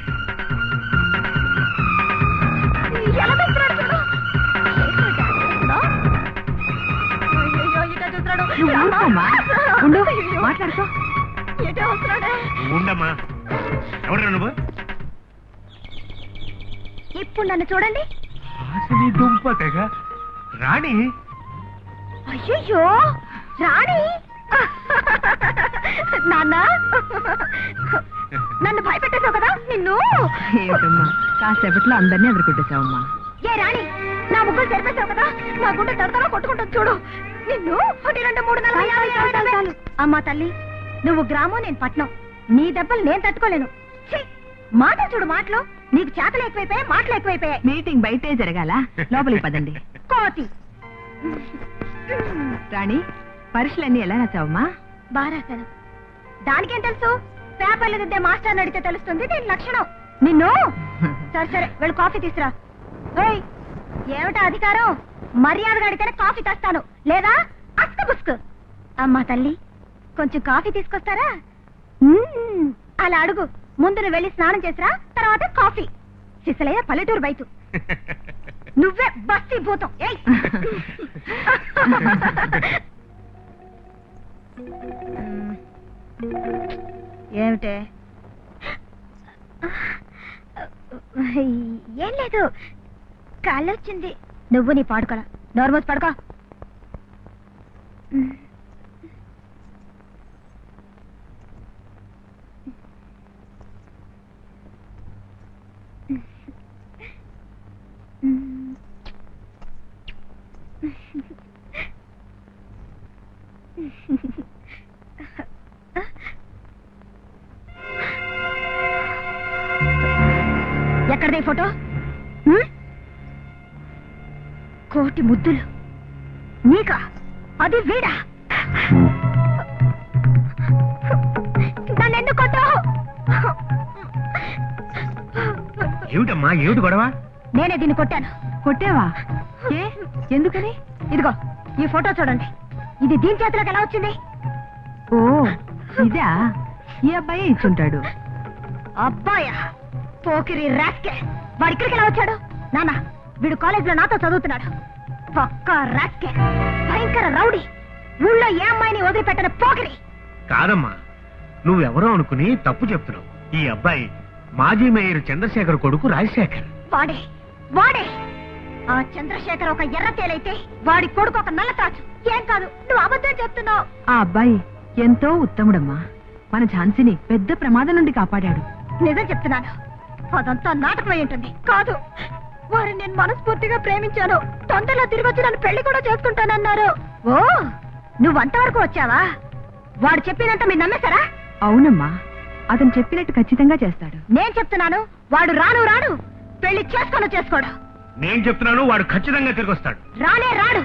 మాట్లాడుకో. ఉండమ్మా. ఎవరు నువ్వు? ఇప్పుడు నన్ను చూడండి. దుంప తెగ రాణి. అయ్యో రాణి! నాన్న, నన్ను భయపెట్టేశావు కదా నిన్ను. ఏమిటమ్మా, కాసేపట్లో అందరినీ ఎదుర్కొట్టేశావమ్మా. ఏ రాణి, నా ముగ్గురు తెరిపేశావు కదా, నా గుండె తడతలా కొట్టుకుంటుంది చూడు. నిన్ను 1, 2, 3, 4, 5, 6, 7. అమ్మా తల్లి, నువ్వు గ్రామం, నేను పట్నం. నీ దెబ్బలు నేను తట్టుకోలేను. మాటలు చూడు, మాటలు. నీకు చేతలు ఎక్కువైపోయాయి, మాటలు ఎక్కువైపోయాయి. మీటింగ్ బయటే జరగాల, లోపలికి పదండి. కోతి రాణి, పరీక్షలన్నీ ఎలా రాసావమ్మా? బాగా రాశాను. దానికేం తెలుసు? పేపర్లు దిద్దే మాస్టర్ అడిగితే తెలుస్తుంది దీని లక్షణం. నిన్ను సరే సరే వెళ్ళి కాఫీ తీసురా. ఏయ్, ఏమిటా అధికారం? మర్యాదగా అడిగితేనే కాఫీ తెస్తాను, లేదా అస్క బుస్క్. అమ్మా తల్లి, కొంచెం కాఫీ తీసుకొస్తారా? అలా అడుగు. ముందు నువ్వు వెళ్ళి స్నానం చేసిరా, తర్వాత కాఫీ. సిసలయ్య పల్లెటూరు బయట. నువ్వే బస్తీ భూతం. ఏయ్ ఏమిటే? ఏం లేదు, కాళ్ళు వచ్చింది. నువ్వు నీ పాడుకోరా. నోర్మోస్ పడుకో. ఎక్కడదే ఫోటో? కోటి ముద్దులు నీకా? అది వీడా? నన్నెందుకు కొట్టావు? ఏమిటమ్మా, ఏమిటి గొడవ? నేనే దీన్ని కొట్టాను. కొట్టావా? ఏ, ఎందుకని? ఇదిగో ఈ ఫోటో చూడండి. ఇది దీని చేతిలోకి ఎలా వచ్చింది? ఓ, ఇదా? ఈ అబ్బాయి ఇచ్చుంటాడు. అబ్బాయా? పోకిరి రాస్కే. వాడు ఇక్కడికి ఎలా వచ్చాడు? నాన్న, వీడు కాలేజీలో నాతో చదువుతున్నాడు. పక్కా రాస్కే, భయంకర రౌడీ. ఊళ్ళో ఏ అమ్మాయిని వదిలిపెట్టిన పోకిరి. కాదమ్మా, నువ్వెవరో అనుకుని తప్పు చెప్తున్నావు. ఈ అబ్బాయి మాజీ మేయర్ చంద్రశేఖర్ కొడుకు రాజశేఖర్. వాడే వాడే. ఆ చంద్రశేఖర్ ఒక ఎర్రతేలైతే వాడి కొడుకు ఒక నల్లతాచు. ఏం కాదు, నువ్వు అబద్ధం చెప్తున్నావు. ఆ అబ్బాయి ఎంతో ఉత్తముడమ్మా. మన ఝాన్సీని పెద్ద ప్రమాదం నుండి కాపాడాడు. నిజం చెప్తున్నాను, అదంతా నాటకమై ఉంటుంది. కాదు, వారిని నేను మనస్ఫూర్తిగా ప్రేమించాను. తొందరలో తిరిగి వచ్చి నన్ను పెళ్లి కూడా చేసుకుంటానన్నారు. ఓ, నువ్వంతవరకు వచ్చావా? వాడు చెప్పినంత మీరు నమ్మేశారా? అవునమ్మా, అతను చెప్పినట్టు ఖచ్చితంగా చేస్తాడు. నేను చెప్తున్నాను, వాడు రాడు. పెళ్లి చేసుకోడు. నేను చెప్తున్నాను, వాడు ఖచ్చితంగా తిరిగి వస్తాడు. రాడు.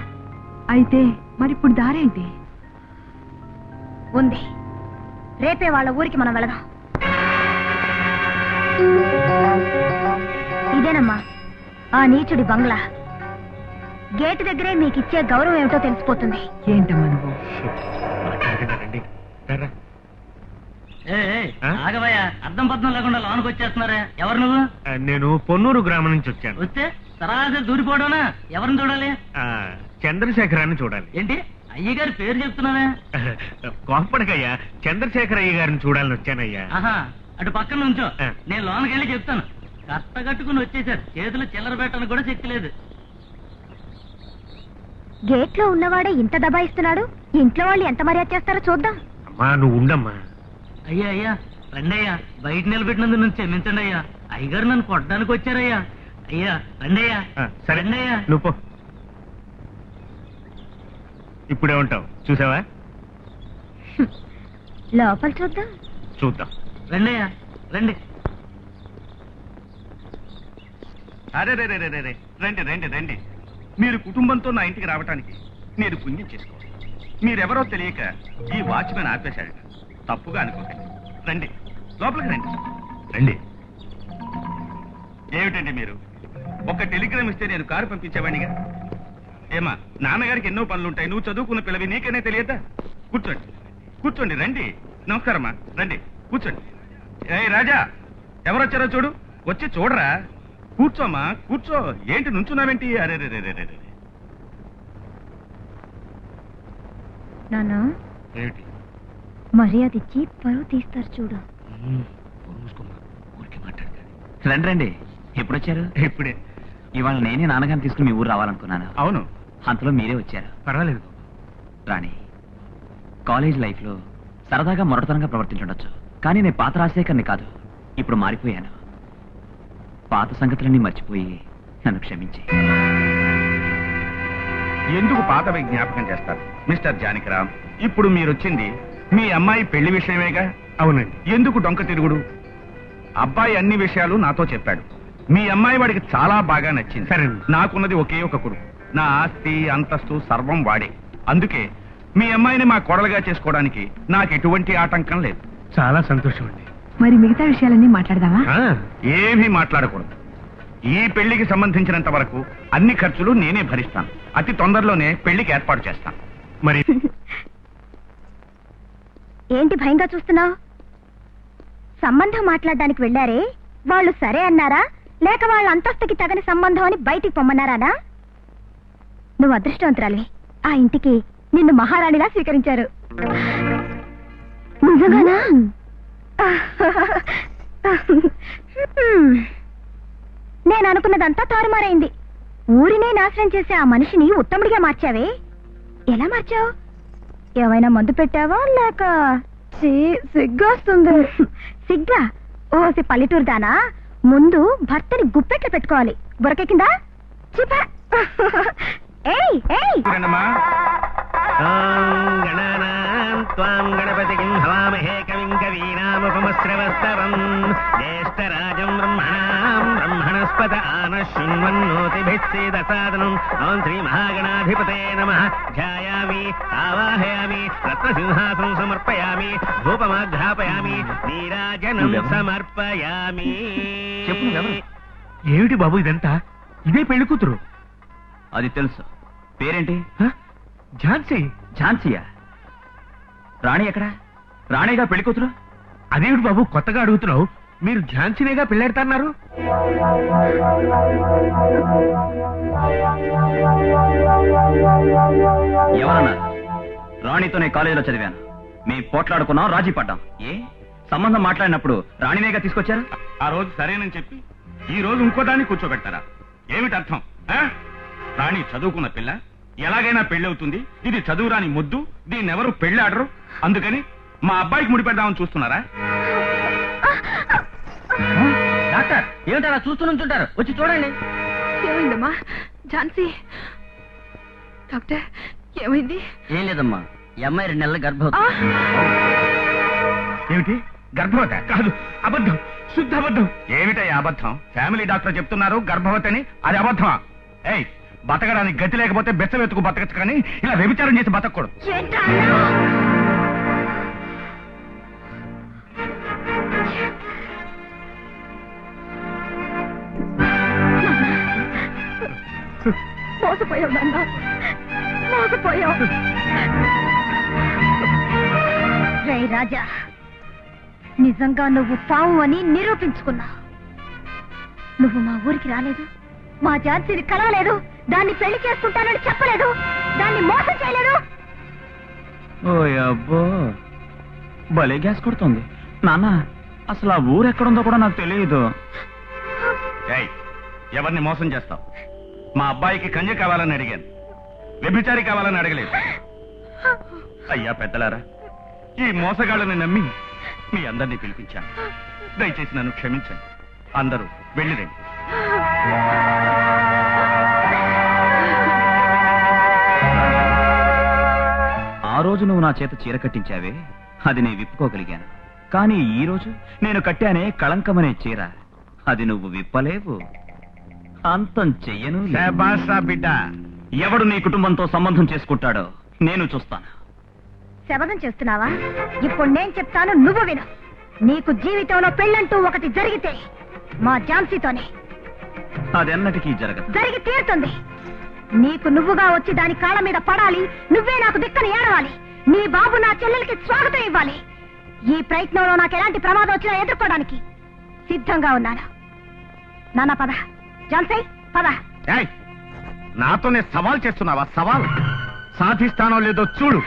అయితే మరి ఇప్పుడు దారేంటి? ఉంది. రేపే వాళ్ళ ఊరికి మనం వెళదాం. ఇదేనమ్మా ఆ నీచుడి బంగ్లా. గేటు దగ్గరే మీకు ఇచ్చే గౌరవం ఏమిటో తెలిసిపోతుంది. ఏంటమ్మా నువ్వు? ఆగవయ్యా, అర్థం పద్ధం లేకుండా లోనికి వచ్చేస్తున్నారా? ఎవరు నువ్వు? నేను పొన్నూరు గ్రామం నుంచి వచ్చాను. వస్తే సరాసరి దూరిపోవడమా? ఎవరిని చూడాలి? చంద్రశేఖరాన్ని చూడాలి. ఏంటి అయ్యగారి పేరు చెప్తున్నావే? కోపడకయ్యా, చంద్రశేఖర్ అయ్య గారిని చూడాలని వచ్చానయ్యా. ఆహా, అటు పక్కన నుంచో, నేను లోనికి వెళ్ళి చెప్తాను. కట్ట కట్టుకుని వచ్చేసారు, చేతులు చిల్లర పెట్టడానికి కూడా శక్తి లేదు. గేట్లో ఉన్నవాడే ఇంత దబాయిస్తున్నాడు. ఇంట్లో వాళ్ళు ఎంత మర్యాద చేస్తారో చూద్దాం. అమ్మా నువ్వు ఉండమ్మా. అయ్యా అయ్యా రండి అయ్యా, బయట నిలబెట్టినందుకు నన్ను క్షమించండి అయ్యా. అయ్యగారు నన్ను కొట్టడానికి వచ్చారయ్యా. అయ్యా రండి అయ్యా. సరే రండి అయ్యా. నువ్వు ఇప్పుడే ఉంటావు, చూసావా? లోపల చూద్దాం. చూద్దాం. రండి అయ్యా రండి. అరే రే రే రే రే, రండి రండి రండి. మీరు కుటుంబంతో నా ఇంటికి రావటానికి నేను పుణ్యం చేసుకోవాలి. మీరెవరో తెలియక ఈ వాచ్మెన్ ఆపేశాడు. తప్పుగా అనుకోకండి. రండి లోపలికి రండి. రండి. ఏమిటండి మీరు ఒక టెలిగ్రామ్ ఇస్తే నేను కారు పంపించేవాడిగా? ఏమా, నాన్నగారికి ఎన్నో పనులుంటాయి. నువ్వు చదువుకున్న పిల్లవి, నీకనే తెలియదా? కూర్చోండి కూర్చోండి. రండి. నమస్కారమ్మా, రండి కూర్చోండి. ఏ రాజా, ఎవరొచ్చారో చూడు. వచ్చి చూడరా. కూర్చోమ్మా కూర్చో. ఏంటి నుంచున్నావేంటి? అరే రే రే రే రే. నాన్న ఏమిటి? మర్యాద ఇచ్చి పరువు తీస్తారు చూడు. రండి రండి. ఎప్పుడు వచ్చారు? ఇప్పుడే. ఇవాళ నేనే నాన్నగారిని తీసుకుని మీ ఊరు రావాలనుకున్నాను. అవును. అంతలో మీరే వచ్చారు. పర్వాలేదు. రాణి, కాలేజ్ లైఫ్ లో సరదాగా మొరటతనంగా ప్రవర్తించుండొచ్చు, కానీ నేను పాత రాజశేఖర్ని కాదు. ఇప్పుడు మారిపోయాను. పాత సంగతులన్నీ మర్చిపోయి నన్ను క్షమించి. ఎందుకు పాతవి జ్ఞాపకం చేస్తారు మిస్టర్ జానకిరామ్? ఇప్పుడు మీరొచ్చింది మీ అమ్మాయి పెళ్లి విషయమేగా? అవునండి. ఎందుకు డొంక తిరుగుడు? అబ్బాయి అన్ని విషయాలు నాతో చెప్పాడు. మీ అమ్మాయి వాడికి చాలా బాగా నచ్చింది. సరే, నాకున్నది ఒకే ఒక కొడుకు. నా ఆస్తి అంతస్తు సర్వం వాడే. అందుకే మీ అమ్మాయిని మా కోడలుగా చేసుకోవడానికి నాకు ఎటువంటి ఆటంకం లేదు. చాలా సంతోషం అండి. మరి మిగతా విషయాలన్నీ మాట్లాడదామా? ఏమీ మాట్లాడకూడదు. ఈ పెళ్లికి సంబంధించినంత వరకు అన్ని ఖర్చులు నేనే భరిస్తాను. అతి తొందరలోనే పెళ్లికి ఏర్పాటు చేస్తాను. మరి ఏంటి భయంగా చూస్తున్నావు? సంబంధం మాట్లాడడానికి వెళ్ళారే, వాళ్ళు సరే అన్నారా లేక వాళ్ళ అంతస్తుకి తగని సంబంధం అని బయటికి పొమ్మన్నారానా? నువ్వు అదృష్టవంతురాలి. ఆ ఇంటికి నిన్ను మహారాణిలా స్వీకరించారు. నిజంగానా? నేను అనుకున్నదంతా తారుమారైంది. ఊరినే నాశనం చేసే ఆ మనిషిని ఉత్తముడిగా మార్చావే. ఎలా మార్చావు? ఏమైనా మందు పెట్టావా లేక? సిగ్గొస్తుంది. సిగ్గా? ఓసి పల్లెటూరు దానా? ముందు భర్తని గుప్పెట్లు పెట్టుకోవాలి. బురకెక్కిందా? చూపా. ఏయ్ ఏయ్ గణపతికిం హవామహే కవిం కవీనాముపమశ్రవస్తవం జ్యేష్ఠరాజం బ్రహ్మణాం బ్రహ్మణస్పత ఆనశృణ్వన్నోతిభిస్సేదసాదనం ఓం శ్రీ మహాగణాధిపతే నమః. ధ్యాయామి ఆవాహయామి రత్నసింహాసనం సమర్పయామి ధూపమాఘ్రాపయామి నీరాజనం సమర్పయామి. ఏమిటి బాబు ఇదంతా? ఇదే పెళ్లి కూతురు. అది తెలుసు. పేరేంటి? ఝాన్సీ. ఝాన్సీయా? రాణి ఎక్కడా? రాణిగా పెళ్లి కూతురు? అదేమిటి బాబు కొత్తగా అడుగుతున్నావు? మీరు ఝాన్సీనేగా పెళ్ళాడుతున్నారు. ఎవరన్నారు? రాణితోనే కాలేజీలో చదివాను. మేము పోట్లాడుకున్నాం, రాజీ పడ్డాం. ఏ సంబంధం మాట్లాడినప్పుడు రాణినేగా తీసుకొచ్చారు? ఆ రోజు సరేనని చెప్పి ఈ రోజు ఇంకోదాన్ని కూర్చోబెడతారా? ఏమిటి అర్థం? రాణి చదువుకున్న పిల్ల, ఎలాగైనా పెళ్లి అవుతుంది. ఇది చదువురాని ముద్దు, దీన్ని ఎవరు పెళ్లి ఆడరు. అందుకని మా అబ్బాయికి ముడిపెడదామని చూస్తున్నారా? డాక్టర్ ఏమిటి అలా చూస్తూ నుంచుంటారు? వచ్చి చూడండి. ఏమైందమ్మా ఝాన్సీ? డాక్టర్ ఏమైంది? ఏం లేదమ్మా, ఈ అమ్మాయి 2 నెలల గర్భవతి. ఏమిటి గర్భవత? కాదు, అబద్ధం, శుద్ధ అబద్ధం. ఏమిటయ్యా అబద్ధం? ఫ్యామిలీ డాక్టర్ చెప్తున్నారు గర్భవతి అని. అది అబద్ధమా? ఏయ్, బతకడానికి గతి లేకపోతే బెచ్చవెత్తుకు బతకచ్చు, కానీ ఇలా వ్యభిచారం చేసి బతకూడదు. మోసపోయావు నాన్న, మోసపోయావు. రే రాజా, నిజంగా నువ్వు పావు అని నిరూపించుకున్నావు. నువ్వు మా ఊరికి రాలేదు, మా ఝాన్సీని కలవలేదు, దాన్ని పెళ్లి చేసుకుంటానని చెప్పలేదు, దాన్ని మోసం చేయలేదు. ఓ అబ్బో, భలే గ్యాస్ కొడుతుంది నాన్న. అసలు ఆ ఊరు ఎక్కడుందో కూడా నాకు తెలియదు. ఎవరిని మోసం చేస్తావు? మా అబ్బాయికి కన్య కావాలని అడిగాను, వ్యభిచారి కావాలని అడగలేదు. అయ్యా పెద్దలారా, ఈ మోసగాళ్ళని నమ్మి మీ అందరినీ పిలిపించాను. దయచేసి నన్ను క్షమించండి. అందరూ వెళ్ళిరండి. ఆ రోజు నువ్వు నా చేత చీర కట్టించావే, అది నేను విప్పుకోగలిగాను. కానీ ఈ రోజు నేను కట్టానే కళంకమనే చీర, అది నువ్వు విప్పలేవు. అంతం చెయ్యను. బిడ్డ, ఎవడు నీ కుటుంబంతో సంబంధం చేసుకుంటాడో నేను చూస్తాను. శపథం చేస్తున్నావా? ఇప్పుడు నేను చెప్తాను, నువ్వు విను. నీకు జీవితంలో పెళ్ళంటూ ఒకటి జరిగితే మా ఝాన్సీతోనే. అదెన్నటికీ జరగదు. జరిగి తీరుతుంది. నీకు నువ్వుగా వచ్చి దాని కాళ్ళ మీద పడాలి, నువ్వే నాకు దిక్కని ఏడవాలి, నీ బాబు నా చెల్లెలకి స్వాగతం ఇవ్వాలి. ఈ ప్రయత్నంలో నాకు ఎలాంటి ప్రమాదం వచ్చినా ఎదుర్కోవడానికి సిద్ధంగా ఉన్నాను. నాన్న పద, ఝాన్సీ పద. నాతోనే సవాల్ చేస్తున్నావా? సవాల్ సాధిస్తానో లేదో చూడు.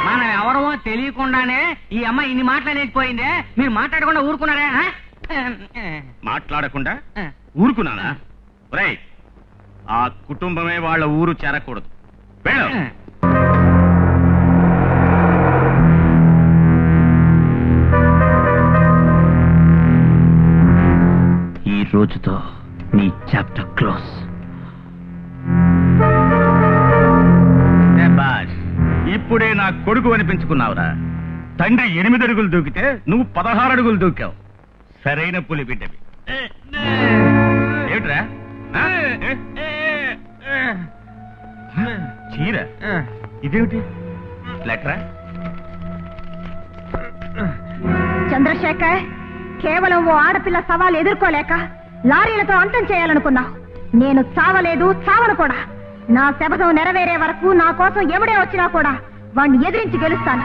మనం ఎవరమో తెలియకుండానే ఈ అమ్మాయి ఇన్ని మాట్లాడలేకపోయిందే, మీరు మాట్లాడకుండా ఊరుకున్నారా? మాట్లాడకుండా ఊరుకున్నానా? రైట్, ఆ కుటుంబమే వాళ్ళ ఊరు చేరకూడదు. వెళ్ళు. ఈ రోజుతో నీ చాప్టర్ క్లోజ్. ఇప్పుడే నా కొడుకు అనిపించుకున్నావురా. తండ్రి 8 అడుగులు దూకితే నువ్వు 16 అడుగులు దూకావు. సరైన పులి బిడ్డవి. ఏమిట్రా? చీర ఇదేమిటి? లెటరా? చంద్రశేఖర్, కేవలం ఓ ఆడపిల్ల సవాల్ ఎదుర్కోలేక లారీలతో అంతం చేయాలనుకున్నావు. నేను చావలేదు, చావను కూడా. నా శపథం నెరవేరే వరకు నా కోసం ఎవడే వచ్చినా కూడా వాణ్ణి ఎదిరించి గెలుస్తాను.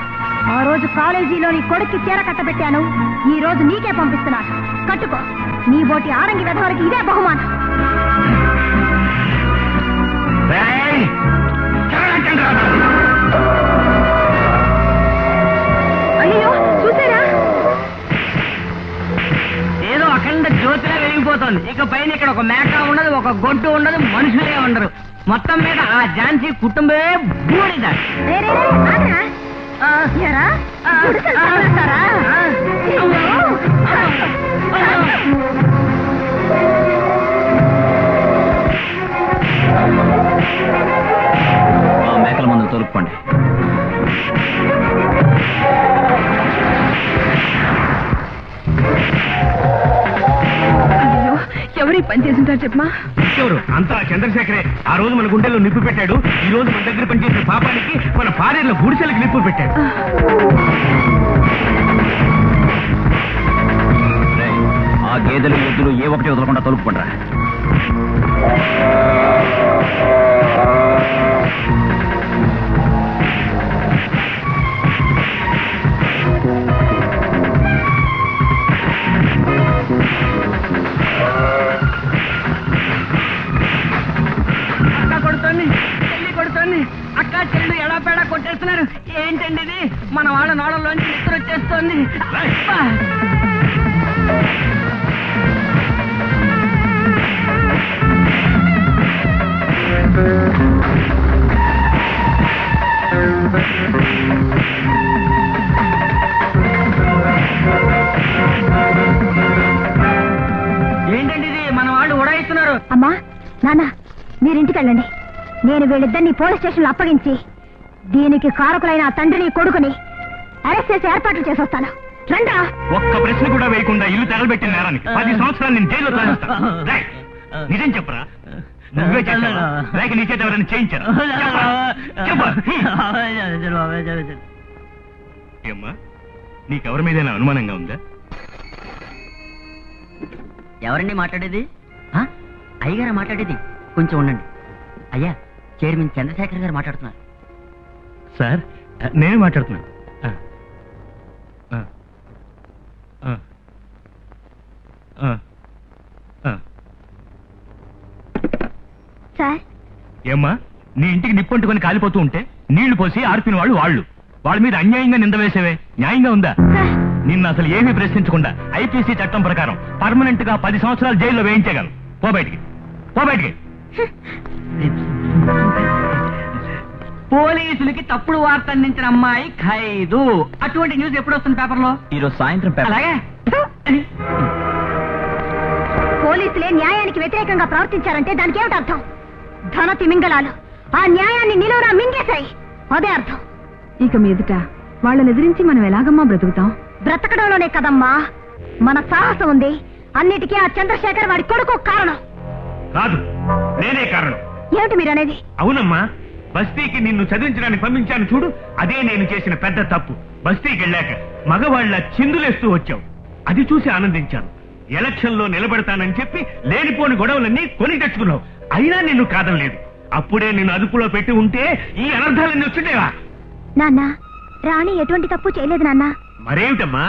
ఆ రోజు కాలేజీలో నీ కొడుక్కి చీర కట్టబెట్టాను, ఈ రోజు నీకే పంపిస్తున్నాను. కట్టుకో. నీ బోటి ఆరంగి వెధవలకి ఇదే బహుమానం. అయ్యో, చూసారా? ఏదో అఖండ జ్యోతిలా వెలిగిపోతుంది. ఇక పైన ఇక్కడ ఒక మేక ఉండదు, ఒక గొడ్డు ఉండదు, మనుషులే ఉండరు. మొత్తం మీద ఆ ఝాన్సీ కుటుంబమే బూడిద. మేకల మందు తొలుపుకోండి. ఎవరి పని చేసింటారు చెప్పమా? ఎవరు? అంతా చంద్రశేఖరే. ఆ రోజు మన గుండెల్లో నిప్పు పెట్టాడు. ఈ రోజు మన దగ్గర పనిచేసిన పాపానికి మన భార్యలో గుడిసెలకు నిప్పు పెట్టాడు. ఆ గేదెలు ఎద్దులు ఏ ఒకటి వదలకుండా తొలుపుకుంటారా? అక్క చెల్లు ఎడాపేడా కొట్టేస్తున్నారు. ఏంటండి ఇది? మన వాళ్ళ నోడల్లోంచి నిద్ర వచ్చేస్తోంది. ఏంటండి ఇది? మన వాళ్ళు ఉడాయిస్తున్నారు. అమ్మా, నాన్న, మీరింటికి వెళ్ళండి. నేను వీళ్ళిద్దరిని పోలీస్ స్టేషన్ లో అప్పగించి దీనికి కారకులైన తండ్రిని కొడుకుని అరెస్ట్ చేసి ఏర్పాట్లు చేసొస్తాను. రండా. ఒక్క ప్రశ్న కూడా వేయకుండా ఇల్లు తగలబెట్టిన నేరానికి 10 సంవత్సరాలు నేను జైల్లో తాగిస్తాను. నిజం చెప్పరా? నువ్వే చేశావా? లేక నీ చేత ఎవరైనా చేయించారా? ఏమ్మా, నీకెవరి మీదైనా అనుమానంగా ఉందా? ఎవరండి మాట్లాడేది? అయ్యగారా మాట్లాడేది? కొంచెం ఉండండి. అయ్యా, చైర్మన్ చంద్రశేఖర్ గారు మాట్లాడుతున్నారు. సార్, నేను మాట్లాడుతున్నాను. సార్, ఏమ్మా, నీ ఇంటికి నిప్పంటుకొని కాలిపోతూ ఉంటే నీళ్లు పోసి ఆర్పిన వాళ్ళు వాళ్ళ మీద అన్యాయంగా నింద వేసేవే న్యాయంగా ఉందా? నిన్ను అసలు ఏమీ ప్రశ్నించకుండా ఐపీసీ చట్టం ప్రకారం పర్మనెంట్ గా 10 సంవత్సరాలు జైల్లో వేయించగలను. పో బయటికి. పోలీసులకి తప్పుడు వార్త అందించిన అమ్మాయి ఖైదు. అటువంటి న్యూస్ ఎప్పుడు వస్తుంది పేపర్లో? ఈరోజు సాయంత్రం పేపర్. అలాగే. పోలీసులే న్యాయానికి వ్యతిరేకంగా ప్రవర్తించారంటే దానికి ఏమిటి అర్థం? ధన తిమింగళాలు ఆ న్యాయాన్ని నిలువునా మింగేశాయి. అదే అర్థం. ఇక మీదట వాళ్ళని ఎదిరించి మనం ఎలాగమ్మా బ్రతుకుతాం? బ్రతకడంలోనే కదమ్మా మన సాహసం ఉంది. అన్నిటికీ ఆ చంద్రశేఖర్ వాడి కొడుకు కారణం. కాదు, నేనే కారణం. ఏమిటి మీరనేది? అవునమ్మా, బస్తీకి నిన్ను చదివించడానికి పంపించాను చూడు, అదే నేను చేసిన పెద్ద తప్పు. బస్తీకి వెళ్ళాక మగవాళ్ళ చిందులేస్తూ వచ్చావు, అది చూసి ఆనందించాను. ఎలక్షన్ లో నిలబెడతానని చెప్పి లేనిపోని గొడవలన్నీ కొని తెచ్చుకున్నావు. అయినా నిన్ను కాదనలేదు. అప్పుడే నిన్ను అదుపులో పెట్టి ఉంటే ఈ అనర్థాలన్నీ వచ్చిండేవా? నాన్న, రాణి ఎటువంటి తప్పు చేయలేదు నాన్న. మరేమిటమ్మా,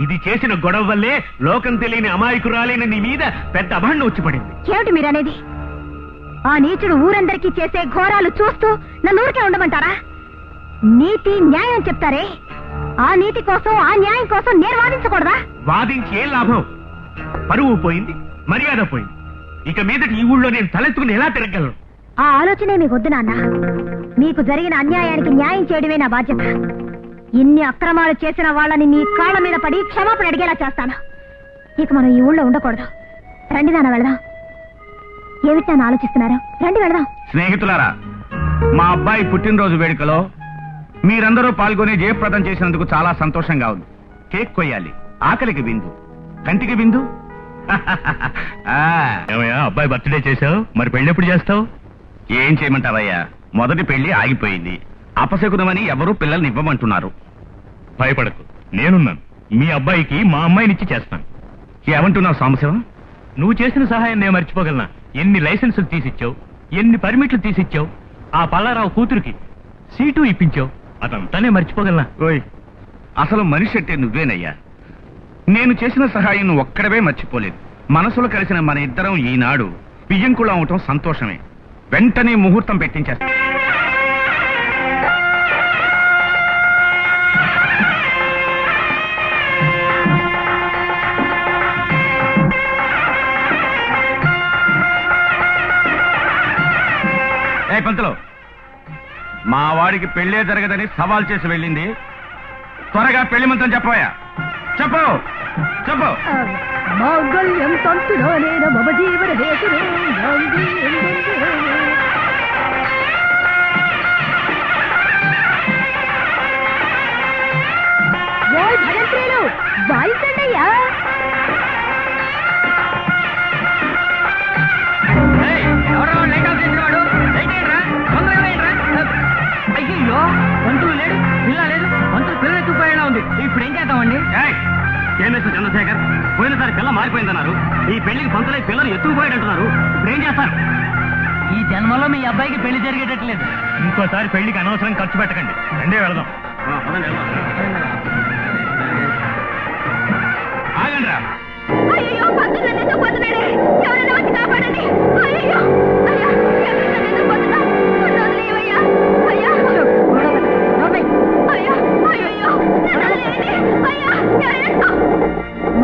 ఇది చేసిన గొడవ వల్లే లోకం తెలియని అమాయకురాలైన నీ మీద పెద్ద అభాండం వచ్చి పడింది. ఏమిటి మీరనేది? ఆ నీచుడు ఊరందరికీ చేసే ఘోరాలు చూస్తూ నన్ను ఊరికే ఉండమంటారా? నీతి న్యాయం చెప్తారే, ఆ నీతి కోసం ఆ న్యాయం కోసం నేను వాదించకూడదా? వాదించి ఏం లాభం? పరువు పోయింది, మర్యాద పోయింది. ఇక మీదటి ఈ ఊళ్ళో నేను తలెత్తుకుని ఎలా తిరగలను? ఆ ఆలోచనే మీకు వద్దు నాన్న. మీకు జరిగిన అన్యాయానికి న్యాయం చేయడమే నా బాధ్యత. ఇన్ని అక్రమాలు చేసిన వాళ్ళని నీ కాళ్ళ మీద పడి క్షమాపణ అడిగేలా చేస్తాను. ఇక మనం ఈ ఊళ్ళో ఉండకూడదు. రండి నాన్న, వెళదాం. ఏమిటి నాన్న ఆలోచిస్తున్నారు? రండి వెళదాం. స్నేహితులారా, మా అబ్బాయి పుట్టినరోజు వేడుకలో మీరందరూ పాల్గొని జయప్రదం చేసినందుకు చాలా సంతోషంగా ఉంది. కేక్ కొయ్యాలి. ఆకలికి విందు, కంటికి విందు. ఏమయ్యా, అబ్బాయి బర్త్డే చేశావు, మరి పెళ్లి ఎప్పుడు చేస్తావు? ఏం చేయమంటావయ్యా, మొదటి పెళ్లి ఆగిపోయింది. అపశకునమని ఎవరూ పిల్లల్ని ఇవ్వమంటున్నారు. భయపడకు, నేనున్నాను. మీ అబ్బాయికి మా అమ్మాయినిచ్చి చేస్తాను. ఏమంటున్నావు సాంబశివం? నువ్వు చేసిన సహాయం నేను మర్చిపోగలనా? ఎన్ని లైసెన్సులు తీసిచ్చావు, ఎన్ని పర్మిట్లు తీసిచ్చావు, ఆ పల్లారావు కూతురికి సీటు ఇప్పించావు, అదంతా నేను మర్చిపోగలనా? ఓయ్, అసలు మనిషి అంటే నువ్వేనయ్యా. నేను చేసిన సహాయం నువ్వు ఒక్కడవే మర్చిపోలేదు. మనసులో కలిసిన మన ఇద్దరం ఈనాడు బియ్యంకుళం అవటం సంతోషమే. వెంటనే ముహూర్తం పెట్టించేస్తా. పంతులు, మా వాడికి పెళ్లే జరగదని సవాల్ చేసి వెళ్ళింది. త్వరగా పెళ్లి మంత్రం చెప్పవయ్యా. చెప్పు చెప్పు. మాంగళ్యం తంతునానేన మమ జీవన హేతునే భజంత్రీలు వాయించండియ్యా. అయ్యో, మంత్రులు లేడు, పిల్ల లేదు, మంత్రులు పిల్లలు ఎత్తుకుపోయేలా ఉంది. ఇప్పుడు ఏం చేద్దామండి? చంద్రశేఖర్, పోయినసారి పిల్ల మారిపోయిందన్నారు. ఈ పెళ్లికి పంతులై పిల్లలు ఎత్తుకుపోయాడంటున్నారు. ఇప్పుడు ఏం చేస్తారు? ఈ జన్మలో మీ అబ్బాయికి పెళ్లి జరిగేటట్లేదు. ఇంకోసారి పెళ్లికి అనవసరం ఖర్చు పెట్టకండి. రెండే వెళదాం. ఆగండి రా. అయ్యో, పంతులు నన్ను ఎత్తుకుపోతున్నాడే. ఎవరైనా వచ్చి కాపాడండి. అయ్యో, అయ్యా, ఎవరైనా ఎత్తుకుపోతున్నా. నన్ను వదిలేయవయ్యా. అయ్యా, అయ్యా, అయ్యో, నన్ను వదిలేయండి. అయ్యా, ఎవరైనా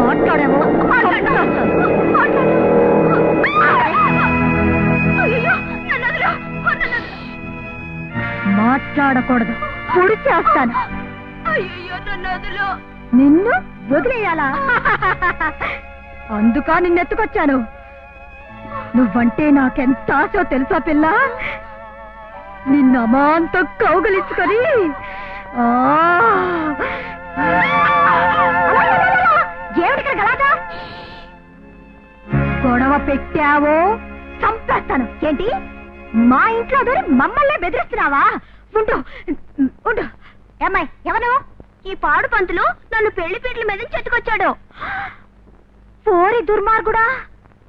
మాట్లాడాము. మాట్లాడకూడదు, పొడి చేస్తాను. అయ్యో, నన్ను వదిలో. నిన్ను వదిలేయాలా? అందుకా నిన్నెత్తుకొచ్చాను. నువ్వంటే నాకెంత ఆశో తెలుసా పిల్ల. నిన్న అమాంతం కౌగలించుకొని గొడవ పెట్టావో చంపేస్తాను. ఏంటి మా ఇంట్లో దూరి మమ్మల్ని బెదిరిస్తున్నావా? ఉండు ఉండు. ఏమ్మాయి ఎవరు? ఈ పాడు పంతులు నన్ను పెళ్లి పీటల మీద చెట్టుకొచ్చాడు. పోరి దుర్మార్గుడా,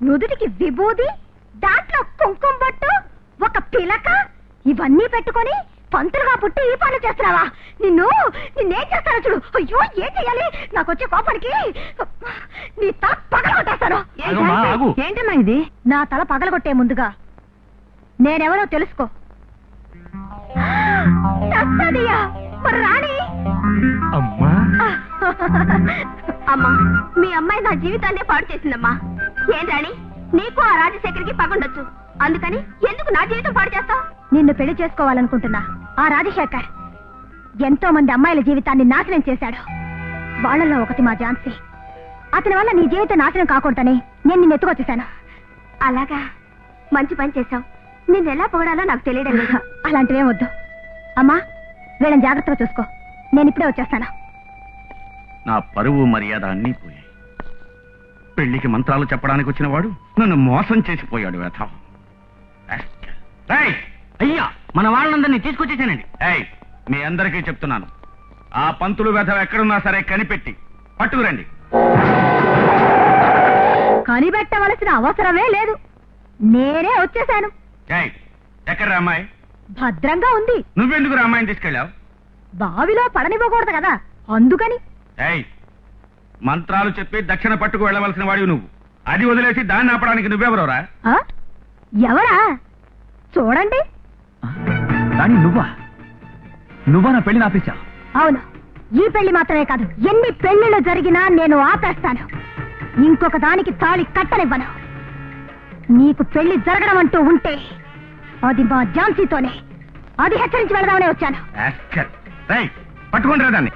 నుదుటికి విభూది, దాంట్లో కుంకుమ బొట్టు, ఒక పిలక, ఇవన్నీ పెట్టుకొని పంతులుగా పుట్టి ఈ పనులు చేస్తున్నావా? నిన్నేం చేస్తాను చూడు. అయ్యో ఏం చెయ్యాలి? నాకు వచ్చే కోపానికి నీ తల పగలగొట్టేస్తాను. ఏంటమ్మా ఇది? నా తల పగలగొట్టే ముందుగా నేనెవరో తెలుసుకో. రాణి అమ్మా అమ్మా, మీ అమ్మాయి నా జీవితాన్నే పాడు చేసిందమ్మా. ఏం రాణి, నీకు ఆ రాజశేఖర్కి పగుండొచ్చు, అందుకని ఎందుకు నా జీవితం పాడు చేస్తావు? నిన్ను పెళ్లి చేసుకోవాలనుకుంటున్నా ఆ రాజశేఖర్ ఎంతో మంది అమ్మాయిల జీవితాన్ని నాశనం చేశాడు. వాళ్ళలో ఒకటి మా ఝాన్సీ. అతని వల్ల నీ జీవితం నాశనం కాకూడదని నేను నిన్ను ఎత్తుకొచ్చేశాను. అలాగా, మంచి పని చేశావు. నిన్నెలా పొగడాలో నాకు తెలియడం లేదు. అలాంటివేం వద్దు. అమ్మా, వీళ్ళని జాగ్రత్తగా చూసుకో. నేను ఇప్పుడే వచ్చేస్తాను. నా పరువు మర్యాద అన్నీ పోయాయి. పెళ్లికి మంత్రాలు చెప్పడానికి వచ్చిన వాడు నన్ను మోసం చేసిపోయాడు. వ్యథ. అయ్యా, మన వాళ్ళందరినీ తీసుకొచ్చేసానండి. మీ అందరికీ చెప్తున్నాను, ఆ పంతులు వ్యథ ఎక్కడున్నా సరే కనిపెట్టి పట్టుకురండి. కనిపెట్టవలసిన అవసరమే లేదు, నేనే వచ్చేసాను. ఎక్కడ అమ్మాయి? భద్రంగా ఉంది. నువ్వెందుకు అమ్మాయిని తీసుకెళ్ళావు? బావిలో పడనివ్వకూడదు కదా, అందుకని. మంత్రాలు చెప్పి దక్షిణ పట్టుకు వెళ్ళవలసిన వాడివి నువ్వు. అది వదిలేసి దాన్ని ఆపడానికి నువ్వెవరోరా? ఎవరా? చూడండి. రాణి, నువ్వా నా పెళ్లి ఆపేశా? అవును, ఈ పెళ్లి మాత్రమే కాదు, ఎన్ని పెళ్లిళ్ళు జరిగినా నేను ఆపేస్తాను. ఇంకొక దానికి తాళి కట్టనివ్వను. నీకు పెళ్లి జరగడం అంటూ ఉంటే అది మా ఝాన్సీతోనే. అది హెచ్చరించి వెళదామనే వచ్చాను. పట్టుకుంటారా దాన్ని?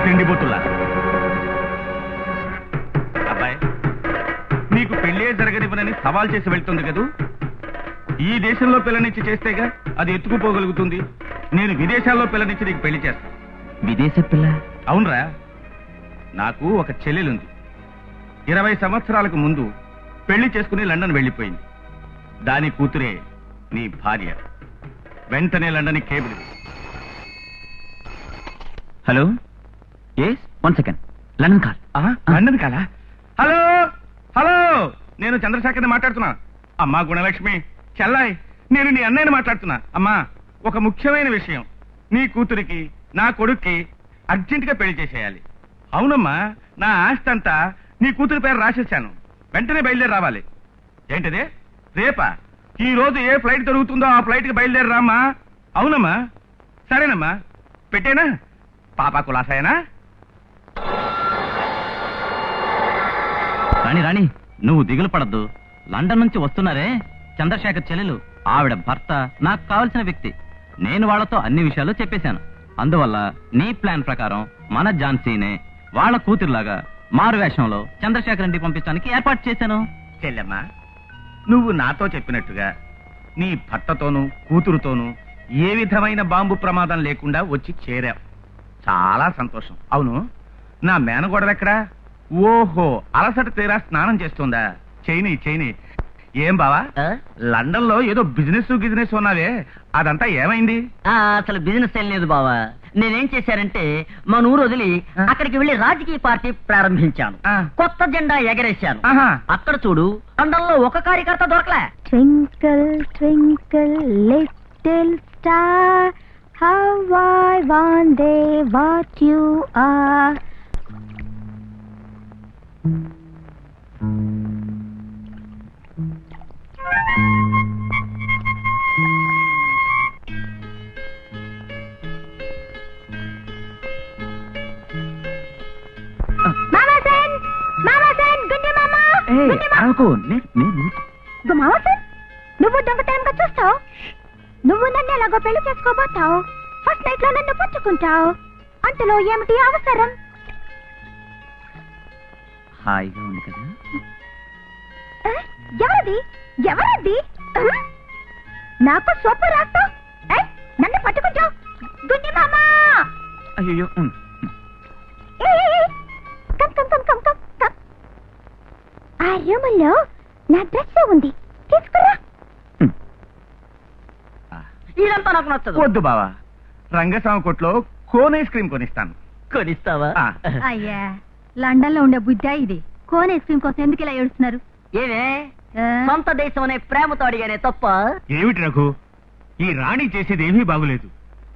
తిండిపోతులా అబ్బాయి, నీకు పెళ్ళే జరగనివ్వనని సవాల్ చేసి వెళ్తుంది కదూ. ఈ దేశంలో పిల్లనిచ్చి చేస్తేగా అది ఎత్తుకుపోగలుగుతుంది. నేను విదేశాల్లో పిల్లనిచ్చి నీకు పెళ్లి చేస్తాను. విదేశ పిల్ల? అవునరా, నాకు ఒక చెల్లెలుంది. 20 సంవత్సరాలకు ముందు పెళ్లి చేసుకుని లండన్ వెళ్ళిపోయింది. దాని కూతురే నీ భార్య. వెంటనే London cable. Hello, yes, 1 second. London call. London కాలా? హలో హలో, నేను చంద్రశేఖర్ని మాట్లాడుతున్నా. అమ్మా గుణలక్ష్మి, చెల్లాయ్, నేను నీ అన్నయ్యని మాట్లాడుతున్నా. అమ్మా, ఒక ముఖ్యమైన విషయం. నీ కూతురికి నా కొడుక్కి అర్జెంటుగా పెళ్లి చేసేయాలి. అవునమ్మా, నా ఆస్తి అంతా నీ కూతురి పేరు రాసేశాను. వెంటనే బయలుదేరి రావాలి. ఏంటిదే? రేపా? ఈ రోజు ఏ ఫ్లైట్ దొరుకుతుందో ఆ ఫ్లైట్ కి బయలుదేరి రామ్మా. అవునమ్మా, సరేనమ్మా, పెట్టేనా? పాపా కులాసాయనా? రాణి, నువ్వు దిగులు పడద్దు. లండన్ నుంచి వస్తున్నారే చంద్రశేఖర్ చెల్లెలు, ఆవిడ భర్త నాకు కావలసిన వ్యక్తి. నేను వాళ్లతో అన్ని విషయాలు చెప్పేశాను. అందువల్ల నీ ప్లాన్ ప్రకారం మన ఝాన్సీనే వాళ్ళ కూతురులాగా మారు వేషంలో చంద్రశేఖర్ ఇంటికి పంపించడానికి ఏర్పాటు చేశాను. చెల్లెమ్మా, నువ్వు నాతో చెప్పినట్టుగా నీ భర్తతోనూ కూతురుతోనూ ఏ విధమైన బాంబు ప్రమాదం లేకుండా వచ్చి చేరావు. చాలా సంతోషం. అవును, నా మేనగోడలెక్కడా? ఓహో, అలసట తీరా స్నానం చేస్తుందా? చేయని. ఏం బావా లండన్ లో ఏదో బిజినెస్ ఉన్నావే అదంతా ఏమైంది? అసలు బిజినెస్ ఏం లేదు బావా. నేనేం చేశానంటే మన ఊరు వదిలి అక్కడికి వెళ్లి రాజకీయ పార్టీ ప్రారంభించాను. కొత్త జెండా ఎగరేశాను. అక్కడ చూడు, లండన్ లో ఒక కార్యకర్త దొరకలే. Twinkle twinkle little star how I wonder what you are. నువ్వు దొంగతనంగా చూస్తావు. నువ్వు నన్ను ఎలాగో పెళ్లి చేసుకోబోతావు. ఫస్ట్ నైట్ లో నన్ను పుచ్చుకుంటావు. అంతలో ఏమిటి అవసరం? హాయిగా ఉంది కదా. ఎవరిది ఎవరిది? నాకు సోపు రాస్తావు, నన్ను పట్టుకుంటావు. గుండి మామా. అయ్యో ఆ రూములో నా డ్రెస్ ఉంది, తీసుకురా. ఇదంతా నాకు నచ్చదు. వద్దు బావా, రంగస్వామి కొట్లో కోన్ ఐస్ క్రీమ్ కొనిస్తాను. కొనిస్తావా? అయ్యా, లండన్ లో ఉండే బుద్ధా ఇది. కోన్ ఐస్ క్రీమ్ కోసం ఎందుకు ఇలా ఏడుస్తున్నారు? ఏమే సొంత దేశం అనే ప్రేమతో అడిగానే తప్ప? ఏమిటి రఘు, ఈ రాణి చేసేది ఏమీ బాగులేదు.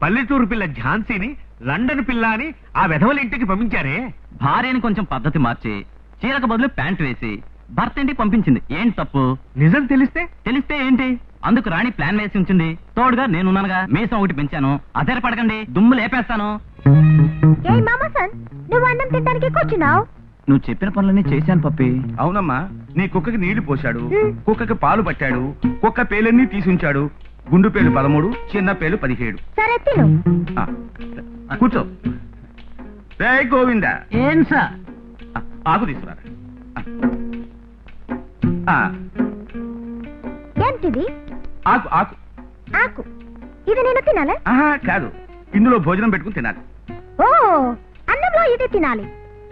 పల్లెటూరు పిల్ల ఝాన్సీని లండన్ పిల్ల అని ఆ వెధవల ఇంటికి పంపించారే. భార్యని కొంచెం పద్ధతి మార్చి చీరకు బదులు ప్యాంట్ వేసి భర్త ఇంటికి పంపించింది. ఏంటి తప్పు? నిజం తెలిస్తే ఏంటి? అందుకు రాణి ప్లాన్ వేసి ఉంచింది. తోడుగా నేనున్నానుగా. మీసం ఒకటి పెంచాను. అదేర పడకండి, దుమ్ము లేపేస్తాను. నువ్వు అన్నం తినడానికి కూర్చున్నావు. నువ్వు చెప్పిన పనులన్నీ చేశాను పప్పి. అవునమ్మా, నీ కుక్కకి నీళ్లు పోశాడు, కుక్కకి పాలు పట్టాడు, కుక్క పేలన్నీ తీసుంచాడు. గుండు పేలు 13, చిన్న పేలు 17. సరే తిను. కూర్చో. రే గోవిందా, ఏం సార్? ఆకు తీసుకురా. ఏంటిది? ఆకు ఆకు ఆకు. ఇది నేను తినాలా? కాదు, ఇందులో భోజనం పెట్టుకుని తినాలి. ఓ, అన్నంలో ఇది తినాలి.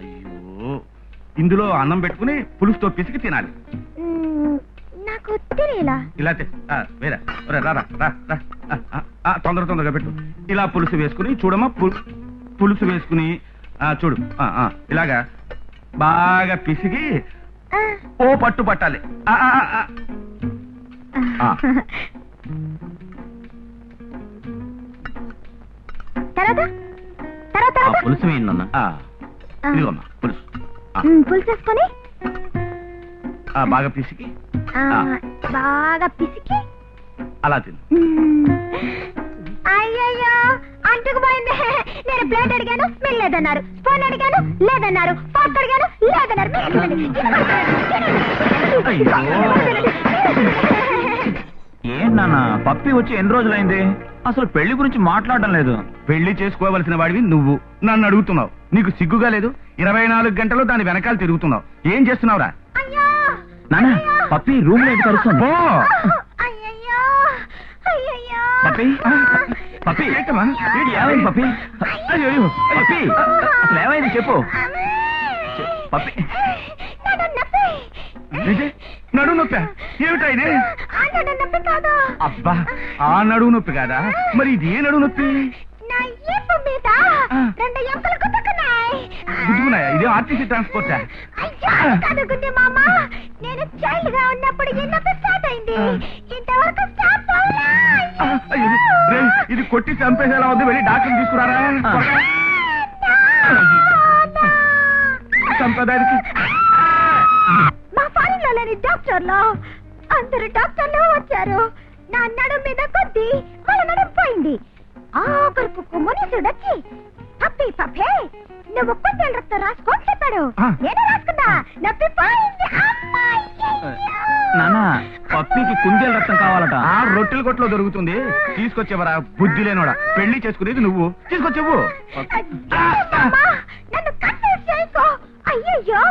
అయ్యో, ఇందులో అన్నం పెట్టుకుని పులుసుతో పిసికి తినాలి. నాకు తెలియలా. ఇలా వేరా తొందరగా పెట్టు. ఇలా పులుసు వేసుకుని చూడమ్మా, పులుసు వేసుకుని చూడు. ఇలాగా బాగా పిసికి ఓ పట్టు పట్టాలి. పులుసు వేయండి. ఇదిగోమ్మా పులుసు. పులుసు వేసుకొని బాగా పిసికి అలా తిను. అయ్యయ్యో, అంటుకుపోయింది. నేను ప్లేట్ అడిగాను, మీరు లేదన్నారు. స్పూన్ అడిగాను, లేదన్నారు. ఫోర్క్ అడిగాను, లేదన్నారు. ఏం నాన్న, పప్పి వచ్చి ఎన్ని రోజులైంది? అసలు పెళ్లి గురించి మాట్లాడడం లేదు. పెళ్లి చేసుకోవలసిన వాడివి నువ్వు నన్ను అడుగుతున్నావు. నీకు సిగ్గుగా లేదు? 24 గంటలు దాని వెనకాల తిరుగుతున్నావు. ఏం చేస్తున్నావురా? నాన్న, పప్పి రూమ్ లో ఎందుకు అరుస్తుంది? పప్పి పప్పి ఏమైంది? పప్పి పప్పి అసలు ఏమైంది చెప్పు. పప్పి నడుము నొప్పి ఏమిటా ఇది? అబ్బా, ఆ నడువు నొప్పి కాదా? మరి ఇది ఏ నడువు నొప్పి? గుద్దుకున్నాయా? ఇదే ఆర్టీసీ ట్రాన్స్పోర్టా? నేను చైల్డ్ గా ఉన్నప్పుడు స్టార్ట్ అయింది. ఇంతవరకు స్టార్ట్ ఇది కొట్టి చంపేసేలా ఉంది. వెళ్ళి డాక్టర్ తీసుకురారా. చంపడానికి మా ఫారెన్ లో లేని డాక్టర్లు అందరు డాక్టర్లు వచ్చారు. నా నడు మీద కొద్ది వాళ్ళ నడుము పోయింది. ఆఖరుకు మునీసుడు వచ్చి పప్పి పప్పే నువ్వు కొంచెం రక్తం రాసుకోని చెప్పాడు. నేను రాసుకున్నా, నొప్పి పోయింది. నాన్న, పప్పికి కుందేలు రక్తం కావాలట. ఆ రొట్టెల కొట్లో దొరుకుతుంది. తీసుకొచ్చేవరా బుద్ధి లేనోడా. పెళ్లి చేసుకునేది నువ్వు, తీసుకొచ్చేవు. నన్ను కన్ఫ్యూజ్ చేయకో. అయ్యయ్యో,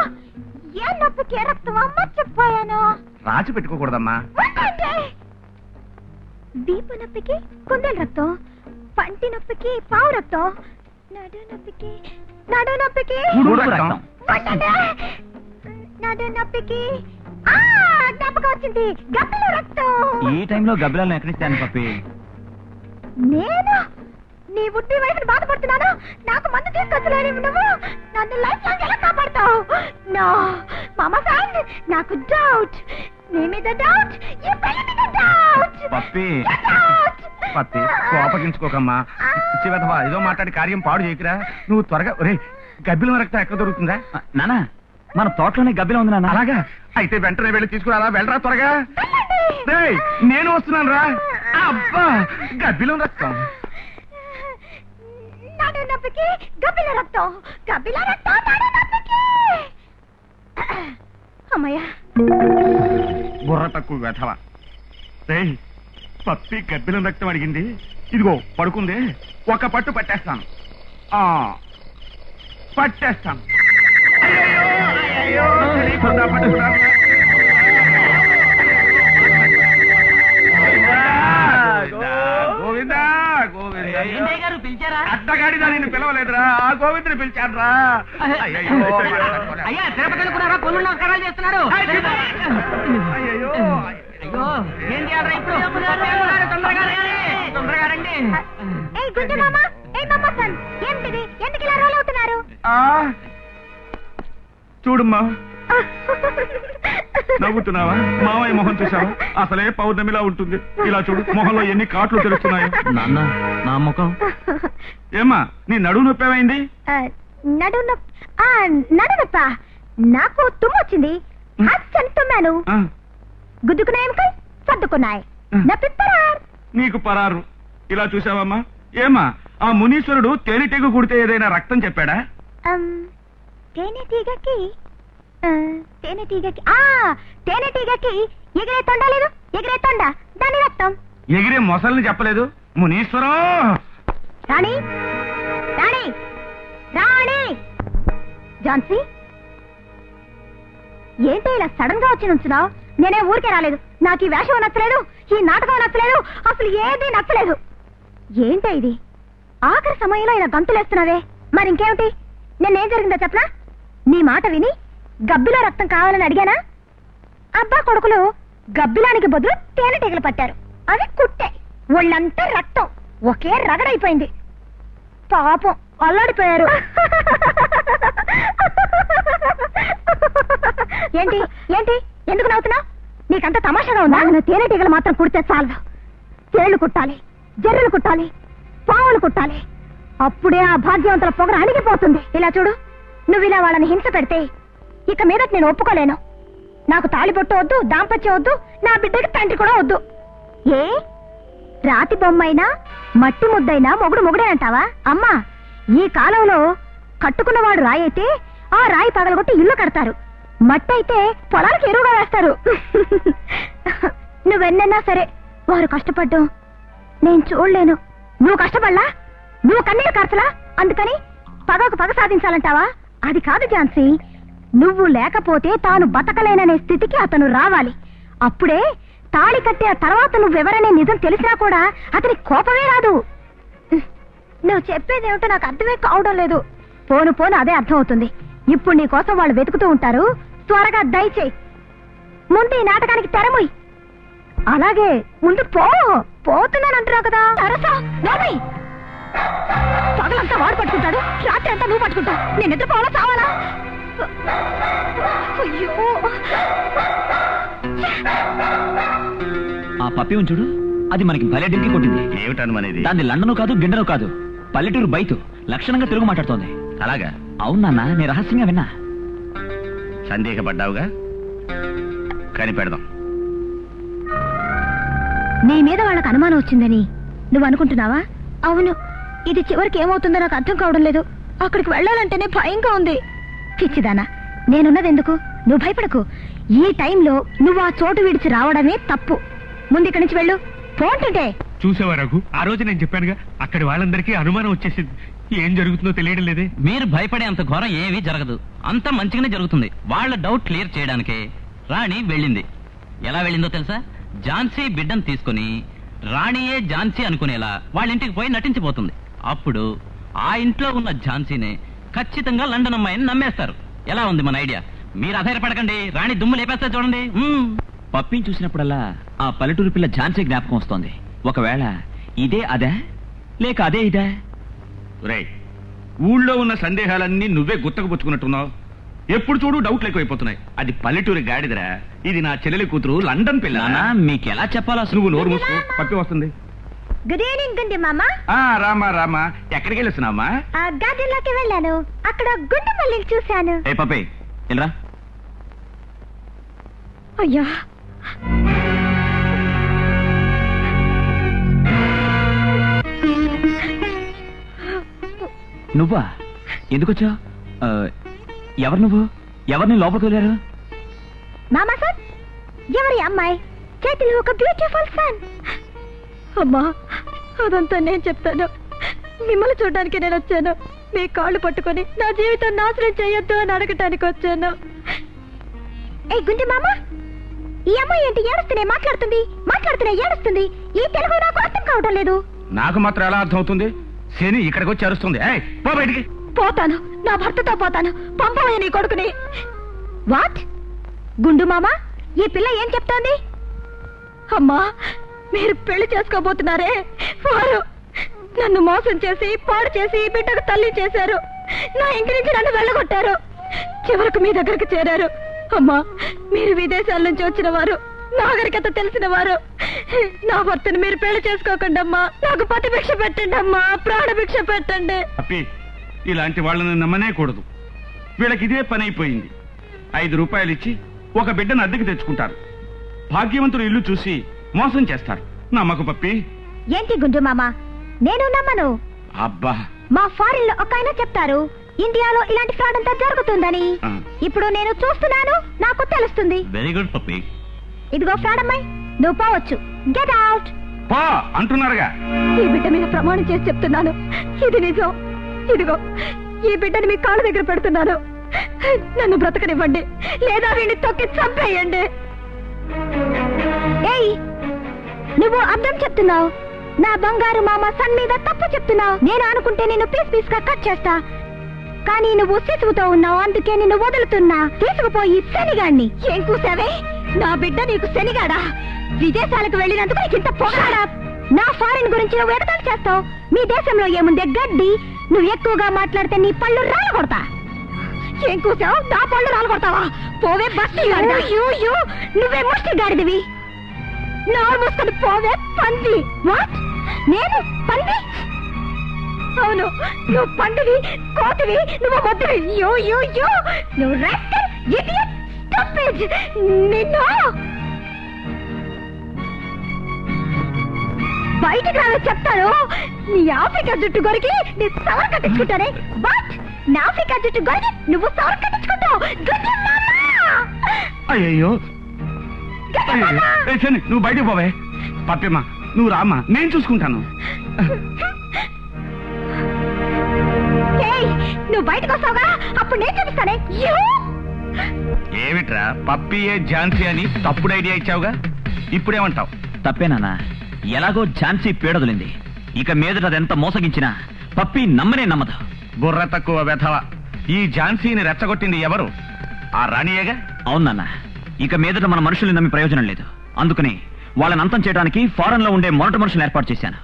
ఏ నొప్పికి రక్తం మర్చిపోయాను. రాచి పెట్టుకోకూడదమ్మా. దీప నొప్పికి కుందేలు రక్తం, పంటి నొప్పికి పావు రక్తం, నడు నొప్పికి రక్తం. నడు నొప్పికి జ్ఞాపకం వచ్చింది, గబ్బిల రక్తం. ఈ టైంలో గబ్బిలాలను ఎక్కడిస్తాను పప్పి? నేను నీ బుద్ధి వయసును బాధపడుతున్నాను. నాకు మందు తీసుకొచ్చలేని నువ్వు నన్ను లైఫ్ లాంగ్ ఎలా కాపాడుతావు? నో మామా ఫ్రెండ్, నాకు డౌట్. నీ మీద డౌట్, ఈ పెళ్లి మీద డౌట్. పప్పి పప్పి కోపగించుకోకమ్మా. పిచ్చి వెధవా, ఏదో మాట్లాడి కార్యం పాడు చేయకురా. నువ్వు త్వరగా ఒరే గబ్బిలం రక్తం ఎక్కడ దొరుకుతుందా? నానా మన తోటలోనే గబ్బిలం ఉంది నాన్న. అలాగా అయితే వెంటనే వెళ్ళి తీసుకురా. వెళ్ళరా త్వరగా. రేయ్, నేను వస్తున్నాను రా. అబ్బా గబ్బిలం రక్తం. నడు నొప్పికి గబ్బిల రక్తం, గబ్బిల రక్తం నడు నొప్పికి. అమ్మయ్య, బుర్ర తక్కువ వెధవ. రేయ్, పప్పి గబ్బిలం రక్తం అడిగింది. ఇదిగో పడుకుంది. ఒక పట్టు పట్టేస్తాను. పట్టేస్తాను. అయ్యయ్యో, తెలియకుండా పట్టుకున్నాను. గోవిందా గోవిందా. ఏంటయ్య గారు పిలిచారా? అడ్డగాడిదా నిన్ను పిలవలేదురా, ఆ గోవిందుని పిలిచాడురా. అయ్యయ్యో, అయ్యా తిరుపతి అనుకున్నారా? పనులు నమస్కారాలు చేస్తున్నాడు. అయ్యయ్యో. అయ్యో ఏం చేయాలరా ఇప్పుడు? తొందరగా రండి. ఏయ్ గుండు మామ, ఏయ్ మామ సన్, ఏంటిది? ఎందుకు ఇలా రోల్ అవుతున్నారు? చూడమ్మా, నవ్వుతున్నావా? మావయ్య మొహం చూసావా? అసలే పౌర్ణమిలా ఉంటుంది. ఇలా చూడు, మొహంలో ఎన్ని కాట్లు తెలుస్తున్నాయో. నాన్న నా ముఖం. ఏమ్మా, నీ నడువు నొప్పి ఏమైంది? నడు నొప్ప. నాకు తుమ్ము వచ్చింది. అచ్చని తుమ్మాను. గుద్దుకున్నాయి ఎముకలు సర్దుకున్నాయి. నా పిప్పరార్. నీకు పరారు. ఇలా చూసావమ్మా? ఏమ్మా, ఆ మునీశ్వరుడు తేనెటీగ కుడితే ఏదైనా రక్తం చెప్పాడా? తేనెటీగకి ఎగిరే తొండ లేదు. ఎగిరే తొండ, దాని రక్తం. ఎగిరే మొసల్ని చెప్పలేదు మునీశ్వరం. రాణి రాణి రాణి. ఝాన్సీ, ఏంటి ఇలా సడన్ గా వచ్చి నుంచున్నావు? నేనే ఊరికే రాలేదు. నాకు ఈ వేషం నచ్చలేదు, ఈ నాటకం నచ్చలేదు, అసలు ఏది నచ్చలేదు. ఏంటి ఇది? ఆఖరి సమయంలో ఇలా గంతులేస్తున్నావే. మరి ఇంకేమిటి? నేనేం జరిగిందో చెప్పనా? నీ మాట విని గబ్బిలో రక్తం కావాలని అడిగానా? అబ్బా కొడుకులు గబ్బిలానికి బదులు తేనెటీగలు పట్టారు. అవి కుట్టే. ఒళ్ళంతా రక్తం, ఒకే రగడైపోయింది. పాపం అల్లాడిపోయారు. ఏంటి ఏంటి ఎందుకు నవ్వుతున్నావు? నీకంత తమాషాగా ఉందా? తేనెటీగలు మాత్రం కుడితే చాలు. తేళ్లు కుట్టాలి, జర్రులు కుట్టాలి, పావులు కుట్టాలి. అప్పుడే ఆ భాగ్యవంతుల పొగర అణిగిపోతుంది. ఇలా చూడు, నువ్వు ఇలా వాళ్ళని హింస పెడితే ఇక మీదట నేను ఒప్పుకోలేను. నాకు తాళిబొట్టు వద్దు, దాంపత్యం వద్దు, నా బిడ్డకి తండ్రి కూడా వద్దు. ఏ రాతి బొమ్మైనా మట్టి ముద్దైనా మొగుడు మొగుడే అంటావా? అమ్మా, ఈ కాలంలో కట్టుకున్నవాడు రాయి అయితే ఆ రాయి పగలగొట్టి ఇల్లు కడతారు. మట్టి అయితే పొలాలకు ఎరువుగా వేస్తారు. నువ్వెన్నన్నా సరే వారు కష్టపడ్డం నేను చూడలేను. నువ్వు కష్టపడలా, నువ్వు కన్నీరు కార్చలా, అందుకని పగకు పగ సాధించాలంటావా? అది కాదు ఝాన్సీ, నువ్వు లేకపోతే తాను బతకలేననే స్థితికి అతను రావాలి. అప్పుడే తాళి కట్టే తర్వాత నువ్వెవరనే నిజం తెలిసినా కూడా అతని కోపమే రాదు. నువ్వు చెప్పేదేమిటో నాకు అర్థమే కావడం లేదు. పోను పోను అదే అర్థం అవుతుంది. ఇప్పుడు నీ కోసం వాళ్ళు వెతుకుతూ ఉంటారు. త్వరగా దయచేయి. ముందు ఈ నాటకానికి తెరముయ్. అలాగే ముందు పోతున్నానంటున్నావు కదా. పగలంతా వాడు పట్టుకుంటాడు, రాత్రి అంతా నువ్వు పట్టుకుంటావు. నేను నిద్రపోవాలా చావాలా? అయ్యో, ఆ పప్పి ఉంచుడు, అది మనకి భలే డింకి కొట్టింది. ఏమిటనుమనేది? దాన్ని లండను కాదు, గిండను కాదు, పల్లెటూరు బయట లక్షణంగా తెలుగు మాట్లాడుతోంది. అలాగా? అవునన్నా, నేను రహస్యంగా విన్నా. సందేహపడ్డావుగా, కనిపెడదాం. నీ మీద వాళ్ళకి అనుమానం వచ్చిందని నువ్వు అనుకుంటున్నావా? అవును. ఇది చివరికి ఏమవుతుందో నాకు అర్థం కావడం లేదు. అక్కడికి వెళ్ళాలంటేనే భయంగా ఉంది. పిచ్చిదానా, నేనున్నది ఎందుకు? నువ్వు భయపడకు. ఈ టైంలో నువ్వు ఆ చోటు విడిచి రావడమే తప్పు. ముందు ఇక్కడి నుంచి వెళ్ళు. పోంటుంటే చూసేవా రఘు, ఆ రోజు నేను చెప్పానుగా, అక్కడి వాళ్ళందరికీ అనుమానం వచ్చేసింది. ఏం జరుగుతుందో తెలియడం లేదే. మీరు భయపడే అంత ఘోరం ఏమీ జరగదు. అంతా మంచిగానే జరుగుతుంది. వాళ్ళ డౌట్ క్లియర్ చేయడానికే రాణి వెళ్ళింది. ఎలా వెళ్ళిందో తెలుసా? ఝాన్సీ బిడ్డను తీసుకుని రాణియే ఝాన్సీ అనుకునేలా వాళ్ళ ఇంటికి పోయి నటించిపోతుంది. అప్పుడు ఆ ఇంట్లో ఉన్న ఝాన్సీనే ఖచ్చితంగా లండన్ అమ్మాయిని నమ్మేస్తారు. ఎలా ఉంది మన ఐడియా? మీరు అధైర్యపడకండి, రాణి దుమ్ము లేపేస్తా చూడండి. పప్పిని చూసినప్పుడల్లా ఆ పల్లెటూరు పిల్ల ఝాన్సీ జ్ఞాపకం వస్తోంది. ఒకవేళ ఇదే అదే లేక అదే ఇదే? రే, ఊళ్ళో ఉన్న సందేహాలన్నీ నువ్వే గుత్తకుపుచ్చుకున్నట్టున్నావు. ఎప్పుడు చూడు డౌట్లు ఎక్కువైపోతున్నాయి. అది పల్లెటూరి గాడిదరా, ఇది నా చెల్లెలి కూతురు లండన్ పిల్ల. మీకు ఎలా చెప్పాలో అసలు. నువ్వు నోరు మూసుకో, పప్పి వస్తుంది. గుడ్ ఈవినింగ్ గుండి మామ. రామా రామా, ఎక్కడికి వెళ్ళొస్తున్నావమ్మా? గార్డెన్ లోకి వెళ్ళాను, అక్కడ గుండు మల్లిని చూశాను. ఏ పప్పి వెళ్ళరా. అయ్యా, నువ్వా? ఎందుకొచ్చా? ఎవరు నువ్వు? ఎవరిని లోపలికి వెళ్ళారు? మామా సార్, ఎవరి అమ్మాయి? చేతిలో ఒక బ్యూటిఫుల్ సన్. అమ్మా, అదంతా నేను చెప్తాను. మిమ్మల్ని చూడడానికి నేను వచ్చాను. మీ కాళ్ళు పట్టుకొని నా జీవితం నాశనం చేయొద్దు అని అడగటానికి వచ్చాను. ఏ గుండి మామ, ఈ అమ్మాయి ఏంటి ఏడుస్తూనే మాట్లాడుతూనే ఏడుస్తుంది. ఈ తెలుగు నాకు అర్థం కావడం లేదు. నాకు మాత్రం ఎలా అర్థం అవుతుంది? శని ఇక్కడికి వచ్చి అరుస్తుంది. పో బయటికి. పోతాను, నా భర్తతో పోతాను. పంపవయ్య నీ కొడుకుని. వాట్? గుండు మామ, ఈ పిల్ల ఏం చెప్తోంది? అమ్మా, మీరు పెళ్లి చేసుకోబోతున్నారే, వారు నన్ను మోసం చేసి పాడు చేసి బిడ్డకు తల్లి చేశారు. నా ఇంటి నుంచి నన్ను వెళ్ళగొట్టారు. చివరకు మీ దగ్గరకు చేరారు. అమ్మా, మీరు విదేశాల నుంచి వచ్చిన వారు, నాగరికత తెలిసిన వారు. నా భర్తను మీరు పెళ్లి చేసుకోకండి అమ్మా. నాకు పతి భిక్ష పెట్టండి అమ్మా, ప్రాణ భిక్ష పెట్టండి. అప్పి, ఇలాంటి వాళ్ళని నమ్మనే కూడదు. వీళ్ళకి ఇదే పని అయిపోయింది. 5 రూపాయలు ఇచ్చి ఒక బిడ్డను అద్దెకి తెచ్చుకుంటారు. భాగ్యవంతుడు ఇల్లు చూసి మోసం చేస్తారు. నమ్మకు పప్పి. ఏంటి గుండు మామ, నేను నమ్మను. అబ్బా, మా ఫారిన్ లో ఒక ఆయన చెప్తారు ఇండియాలో ఇలాంటి ఫ్రాడ్ అంతా జరుగుతుందని. ఇప్పుడు నేను చూస్తున్నాను, నాకు తెలుస్తుంది. వెరీ గుడ్ పప్పి. ఇదిగో ఫ్రాడ్ అమ్మాయి, నువ్వు పోవచ్చు. Get out. పో అంటున్నారుగా. ఈ బిడ్డ మీద ప్రమాణం చేసి చెప్తున్నాను, ఇది నిజం. ఇదిగో ఈ బిడ్డని మీ కాళ్ళ దగ్గర పెడుతున్నాను. నన్ను బ్రతకనివ్వండి, లేదా వీడిని తొక్కి చంపేయండి. ఏయ్, నువ్వు అర్థం చెప్తున్నావు. నా బంగారు మామ సన్ మీద తప్పు చెప్తున్నావు. నేను అనుకుంటే నేను పీస్ గా కట్ చేస్తా, కానీ నువ్వు శిశువుతో ఉన్నావు, అందుకే నిన్ను వదులుతున్నా. తీసుకుపోయి శనిగాడిని. ఏం కూసావే? నా బిడ్డ నీకు శనిగాడా? విదేశాలకు వెళ్ళినందుకు నీకు ఇంత పొగాడా? నా ఫారిన్ గురించి నువ్వు ఎగతాళి చేస్తావు. మీ దేశంలో ఏముందే గడ్డి. నువ్వు ఎక్కువగా మాట్లాడితే నీ పళ్ళు రాలగొడతా. ఏం కూసావు? నా పళ్ళు రాలగొడతావా? పోవే బస్తి గాడిద. నువ్వే ముష్టి గాడిదివి. నోరు మూసుకొని పోవే పంది. వాట్? నేను పంది? అవును, నువ్వు పండువి, కోతివి, నువ్వు మొద్దువి. నువ్వు రాస్కల్, ఇడియట్, స్టూపిడ్. నిన్ను బయటికి రావే చెప్తాను. నీ ఆఫ్రికా జుట్టు గొరికి నీ సవర్ కట్టించుకుంటానే. బట్ నా ఆఫ్రికా జుట్టు గొరికి నువ్వు సవర్ కట్టించుకుంటావు. అయ్యో, శని నువ్వు బయటకు పోవే. పప్పిమ్మా, నువ్వు రామ్మా, నేను చూసుకుంటాను. నువ్వు బయటకు వస్తావుగా, అప్పుడు నేను చూపిస్తానే. ఏమిట్రా, పప్పియే ఝాన్సీ అని తప్పుడు ఐడియా ఇచ్చావుగా, ఇప్పుడేమంటావు? తప్పేనా? ఎలాగో ఝాన్సీ పీడదులింది. ఇక మీదట అదెంత మోసగించినా పప్పి నమ్మనే నమ్మదు. బుర్ర తక్కువ వెధవ. ఈ ఝాన్సీని రెచ్చగొట్టింది ఎవరు? ఆ రాణియేగా. అవునన్న, ఇక మీదట మన మనుషుల్ని నమ్మి ప్రయోజనం లేదు. అందుకని వాళ్ళని అంతం చేయడానికి ఫారెన్ లో ఉండే మొరటి మనుషులను ఏర్పాటు చేశాను.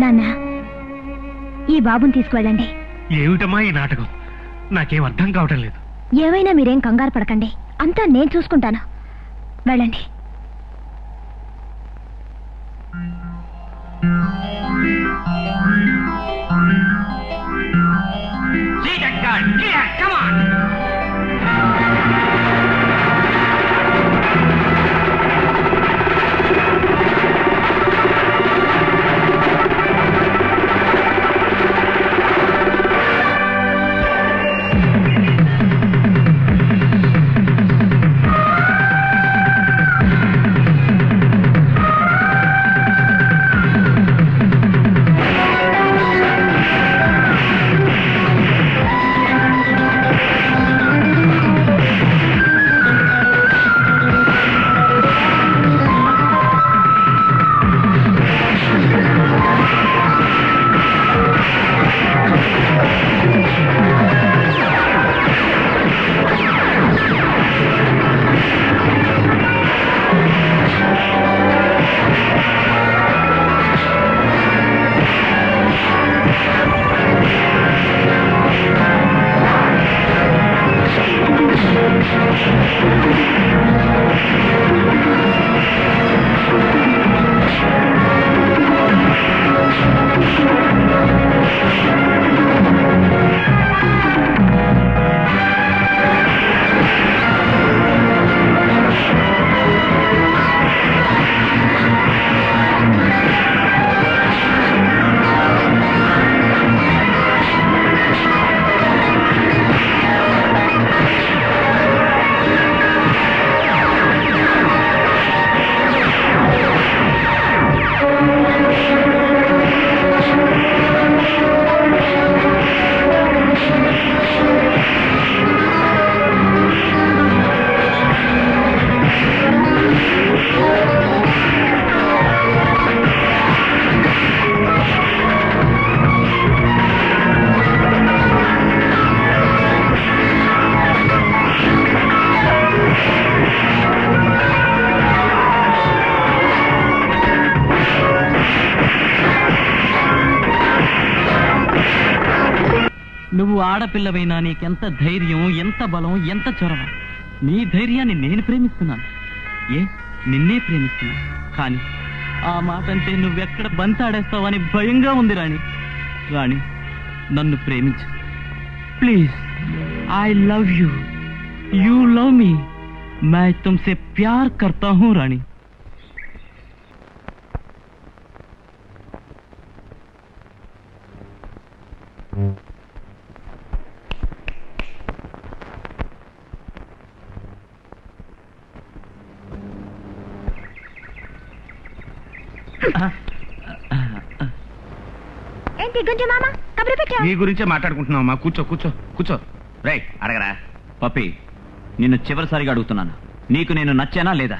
నాన్న, ఈ బాబుని తీసుకువెళ్ళండి. ఏమిటమ్మా ఈ నాటకం? నాకేం అర్థం కావటం లేదు. ఏమైనా మీరేం కంగారు పడకండి, అంతా నేను చూసుకుంటాను. వెళ్ళండి. నువ్వు ఆడపిల్లవైనా నీకెంత ధైర్యం, ఎంత బలం, ఎంత చొరవ. నీ ధైర్యాన్ని నేను ప్రేమిస్తున్నాను. నిన్నే ప్రేమిస్తున్నాను. కానీ ఆ మాట అంటే నువ్వెక్కడ బంతాడేస్తావని భయంగా ఉంది రాణి. రాణి, నన్ను ప్రేమించు please. I love you, you love మీ, मैं तुमसे प्यार करता हूँ रानी. ఏంటి గుంజు మామ కబురు పెట్టావు? నీ గురించే మాట్లాడుకుంటున్నావమ్మా. కూర్చో కూర్చో కూర్చో. రై అడగరా. పప్పి, నిన్ను చివరిసారిగా అడుగుతున్నాను, నీకు నేను నచ్చానా లేదా?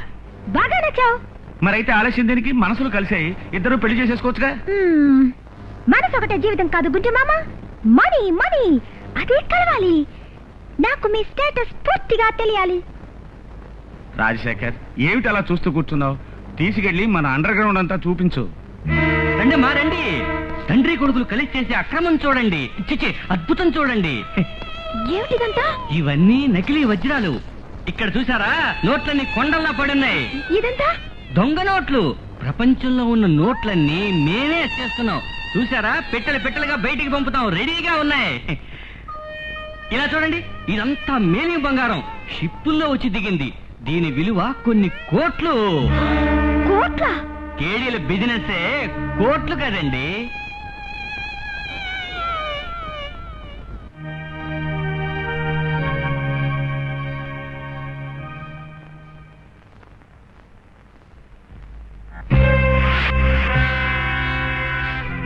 బాగా నచ్చావు. మరైతే ఆలస్యం దేనికి? మనసులు కలిసాయి, ఇద్దరు పెళ్లి చేసేసుకోవచ్చుగా. మనసు ఒకటే జీవితం కాదు గుంజు మామ. మనీ మనీ అదే కలవాలి. నాకు మీ స్టేటస్ పూర్తిగా తెలియాలి. రాజశేఖర్, ఏమిటి అలా చూస్తూ కూర్చున్నావు? తీసుకెళ్లి మన అండర్ గ్రౌండ్ అంతా చూపించు. రండి మా రండి. తండ్రి కొడుకులు కలిసి చేసే అక్రమం చూడండి. చిచి, అద్భుతం చూడండి. ఏమిటిదంతా? ఇవన్నీ నకిలీ వజ్రాలు. ఇక్కడ చూసారా, నోట్లన్నీ కొండల్లా పడున్నాయి. ఇదంతా దొంగ నోట్లు. ప్రపంచంలో ఉన్న నోట్లన్నీ మేమే చేస్తున్నాం. చూసారా, పెట్టెలు పెట్టెలుగా బయటికి పంపుతాం, రెడీగా ఉన్నాయి. ఇలా చూడండి, ఇదంతా మేలిం బంగారం. షిప్పుల్లో వచ్చి దిగింది. దీని విలువ కొన్ని కోట్లు. కోట్ల? కేడీల బిజినెస్ కోట్లు కదండి.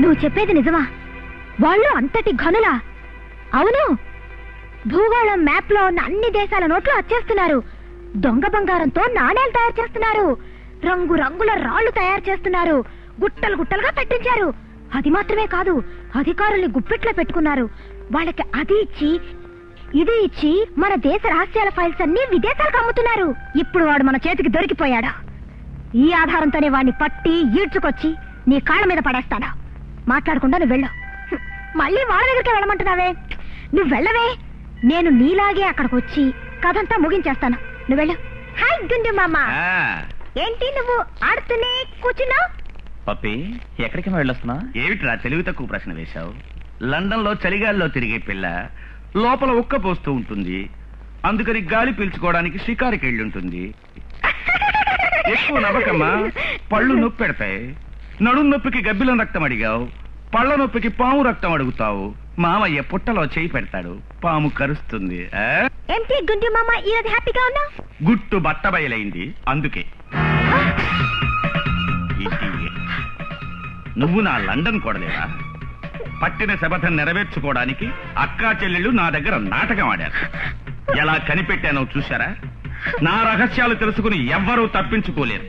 నువ్వు చెప్పేది నిజమా? వాళ్ళు అంతటి ఘనులా? అవును, భూగోళం మ్యాప్ లో ఉన్న అన్ని దేశాల నోట్లు వచ్చేస్తున్నారు. దొంగ బంగారంతో నాణేలు తయారు చేస్తున్నారు. రంగు రంగుల రాళ్లు తయారు చేస్తున్నారు. గుట్టలు గుట్టలుగా పెట్టించారు. అది మాత్రమే కాదు, అధికారుల్ని గుప్పెట్లో పెట్టుకున్నారు. వాళ్ళకి అది ఇచ్చి ఇది ఇచ్చి మన దేశ రహస్యాల ఫైల్స్ అన్ని విదేశాలకు అమ్ముతున్నారు. ఇప్పుడు వాడు మన చేతికి దొరికిపోయాడు. ఈ ఆధారంతోనే వాడిని పట్టి ఈడ్చుకొచ్చి నీ కాళ్ళ మీద పడేస్తాను. మాట్లాడకుండా నువ్వు వెళ్ళు. మళ్ళీ వాళ్ళ దగ్గరికి వెళ్ళమంటున్నావే? నువ్వు వెళ్ళవే. నేను నీలాగే అక్కడికి వచ్చి కథంతా ముగించేస్తాను. నువ్వు వెళ్ళు. హాయ్ గుండు మామ. ఏంటి నువ్వు ఆడుతూనే కూర్చున్నావు? పప్పి, ఎక్కడికి వెళ్ళొస్తున్నా? ఏమిట్రా తెలివి తక్కువ ప్రశ్న వేశావు? లండన్ లో చలిగాల్లో తిరిగే పిల్ల లోపల ఉక్క పోస్తూ ఉంటుంది. అందుకని గాలి పీల్చుకోవడానికి షికారికి వెళ్ళుంటుంది. ఎక్కువ నవ్వకమ్మా, పళ్ళు నొప్పి పెడతాయి. నడుం నొప్పికి గబ్బిలం రక్తం అడిగావు, పళ్ళ నొప్పికి పాము రక్తం అడుగుతావు. మామయ్య పుట్టలో చేయి పెడతాడు, పాము కరుస్తుంది. ఏంటి గుండు మామ ఈరోజు హ్యాపీగా ఉన్నావు? గుట్టు బట్ట బయలైంది, అందుకే. నువ్వు నా లండన్ కొడలేదా? పట్టిన శపథం నెరవేర్చుకోవడానికి అక్కా చెల్లెళ్ళు నా దగ్గర నాటకం ఆడారు. ఎలా కనిపెట్టానో చూశారా? నా రహస్యాలు తెలుసుకుని ఎవ్వరూ తప్పించుకోలేరు.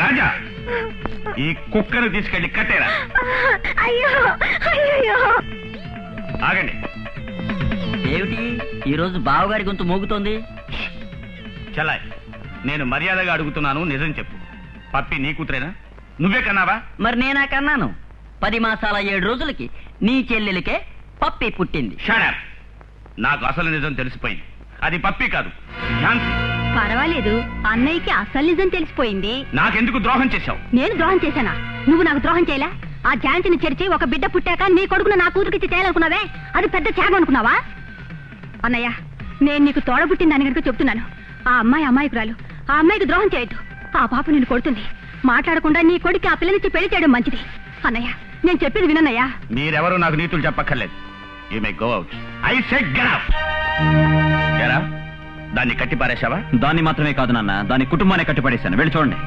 రాజా, ఈ కుక్కను తీసుకెళ్లి కట్టేరా. అయ్యో అయ్యో. ఆగండి. ఏమిటి ఈ రోజు బావగారి గొంతు మోగుతోంది? చలాయ్, నేను మర్యాదగా అడుగుతున్నాను, నిజం చెప్పు. పప్పి నీ కూతురేనా? నువ్వే కన్నావా? మరి నేనా కన్నాను. 10 మాసాల 7 రోజులకి నీ చెల్లెలికే పప్పి పుట్టింది. Shut up. నాకు అసలు నిజం తెలిసిపోయింది. అది పప్పి కాదు, ఝాన్సీ. పర్వాలేదు, అన్నయ్యకి అసలు నిజం తెలిసిపోయింది. నాకెందుకు ద్రోహం చేశావు? నేను ద్రోహం చేశానా? నువ్వు నాకు ద్రోహం చేయలే. ఆ ఝాన్సీని చెరిచి ఒక బిడ్డ పుట్టాక నీ కొడుకును నా కూతురికి చేయాలనుకున్నావే, అది పెద్ద త్యాగం అనుకున్నావా? అన్నయ్య, నేను నీకు తోడబుట్టింది అని కనుక చెప్తున్నాను. ఆ అమ్మాయి అమాయకురాలు. ఆ అమ్మాయికి ద్రోహం చేయొద్దు. ఆ పాప నిన్ను కొడుతుంది. మాట్లాడకుండా నీ కొడుకు ఆ పిల్లనిచ్చి పెళ్లి చేయడం మంచిది. అన్నయ్య, నేను చెప్పేది వినన్నయ్యా. మీరెవరూ నాకు నీతులు చెప్పక్కర్లేదు. You may go out. I said get out. ఏరా, దాన్ని కట్టి పారేశావా? దాన్ని మాత్రమే కాదు నాన్న, దాని కుటుంబాన్ని కట్టిపడేశాను. వెళ్ళి చూడండి.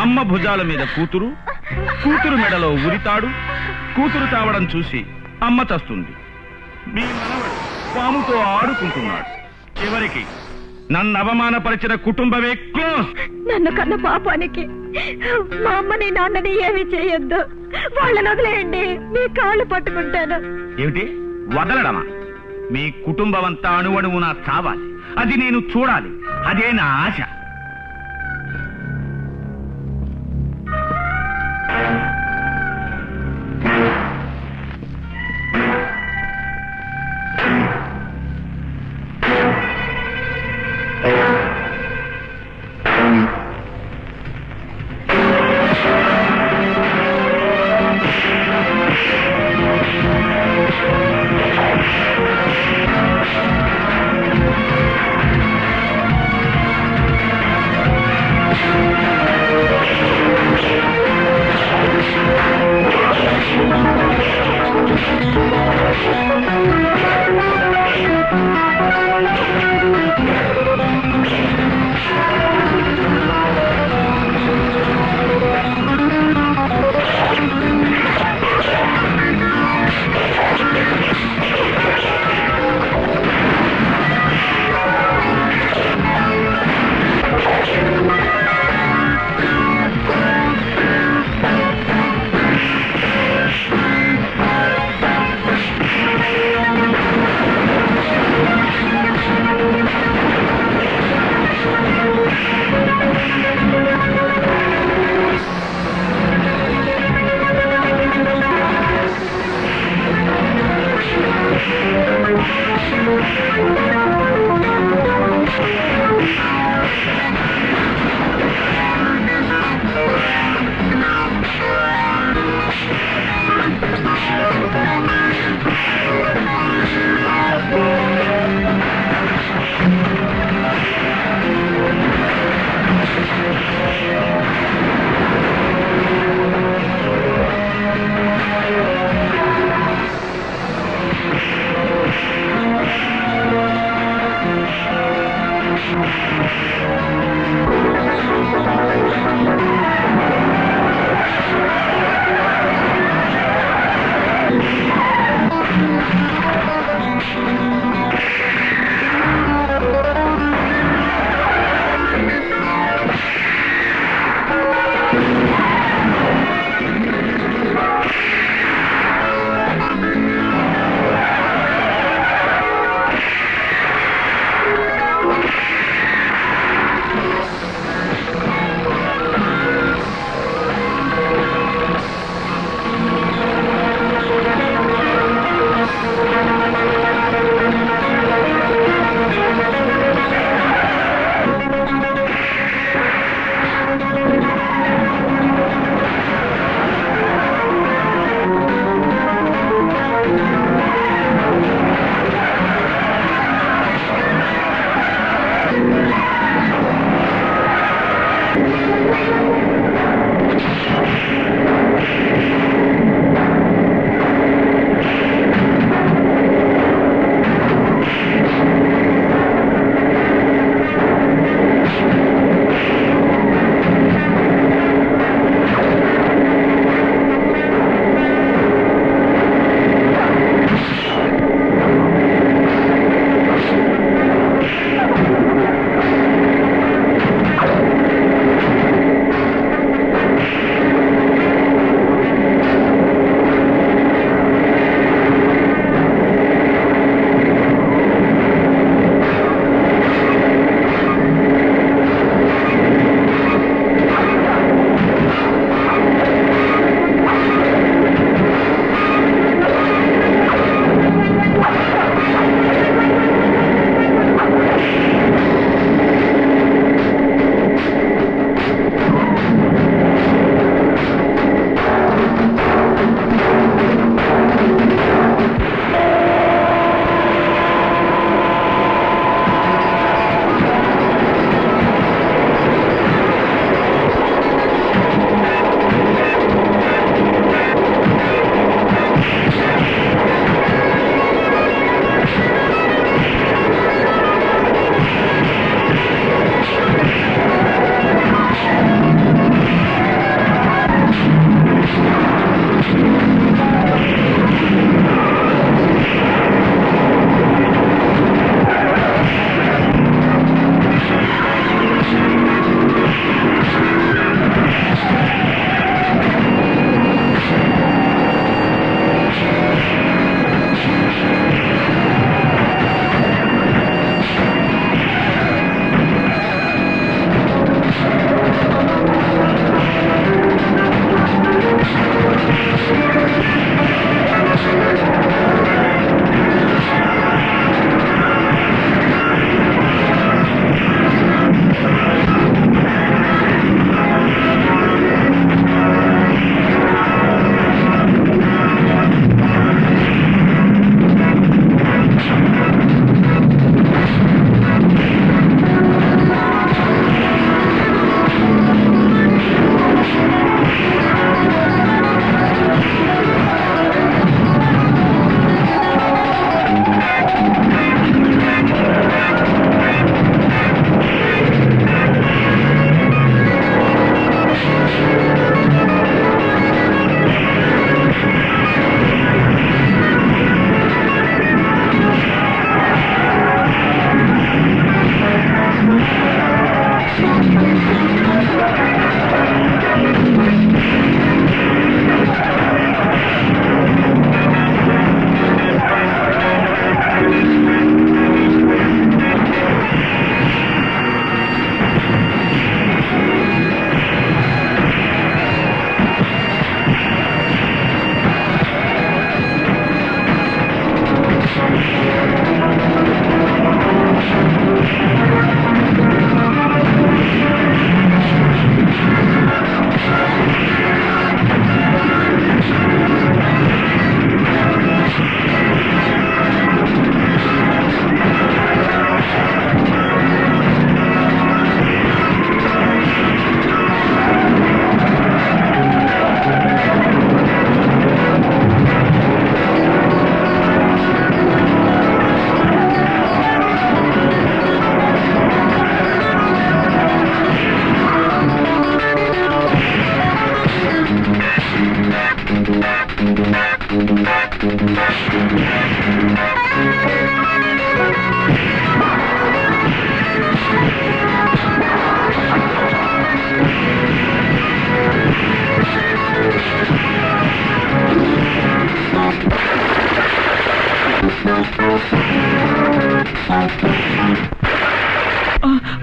అమ్మ భుజాల మీద కూతురు, కూతురు మెడలో ఉరితాడు. కూతురు తావడం చూసి అమ్మ చస్తుంది. మీ మనవడు పాముతో ఆడుకుంటున్నాడు. చివరికి నన్ను అవమానపరిచిన కుటుంబమే క్లోజ్. నన్ను కన్న పాపానికి మా అమ్మని నాన్నని ఏమి చేయొద్దు. వాళ్ళని వదిలేయండి, మీ కాళ్ళు పట్టుకుంటాను. ఏమిటి వదలడమా? మీ కుటుంబం అంతా అణువణువునా చావాలి. అది నేను చూడాలి. అదే నా ఆశ.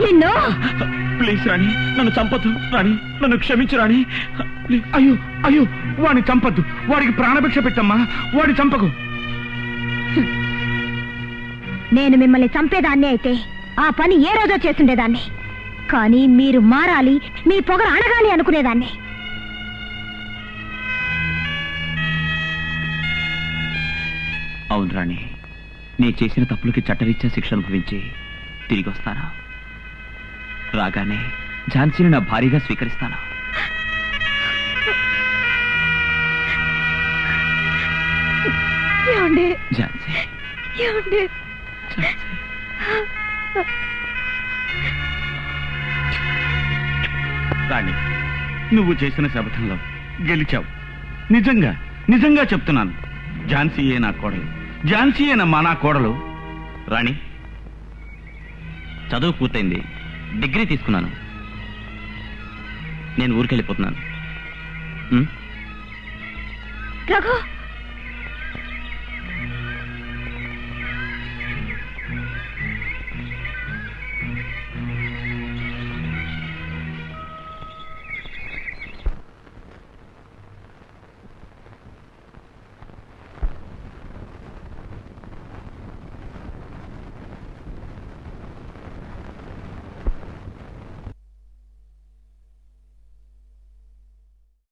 నిన్ను ప్లీజ్ రాణి, నన్ను చంపొద్దు రాణి, నన్ను క్షమించు రాణి. అయ్యో అయ్యో, వాడిని చంపొద్దు, వాడికి ప్రాణభిక్ష పెట్టమ్మా, వాడిని చంపకు. నేను మిమ్మల్ని చంపేదాన్ని అయితే ఆ పని ఏ రోజో చేస్తుండేదాన్ని. కానీ మీరు మారాలి, మీ పొగరు అణగాలి అనుకునేదాన్ని. అవును రాణి, నీ చేసిన తప్పులకి చట్టరీత్యా శిక్ష అనుభవించి తిరిగి వస్తాను. రాగానే ఝాన్సీని నా భారీగా స్వీకరిస్తాను. ఝాన్సీ, రాణి, నువ్వు చేసిన శపథంలో గెలిచావు. నిజంగా నిజంగా చెప్తున్నాను, ఝాన్సీయే నా కోడలు, ఝాన్సీయే నా కోడలు. రాణి, చదువు పూర్తయింది, డిగ్రీ తీసుకున్నాను. నేను ఊరికెళ్ళిపోతున్నాను. రఘు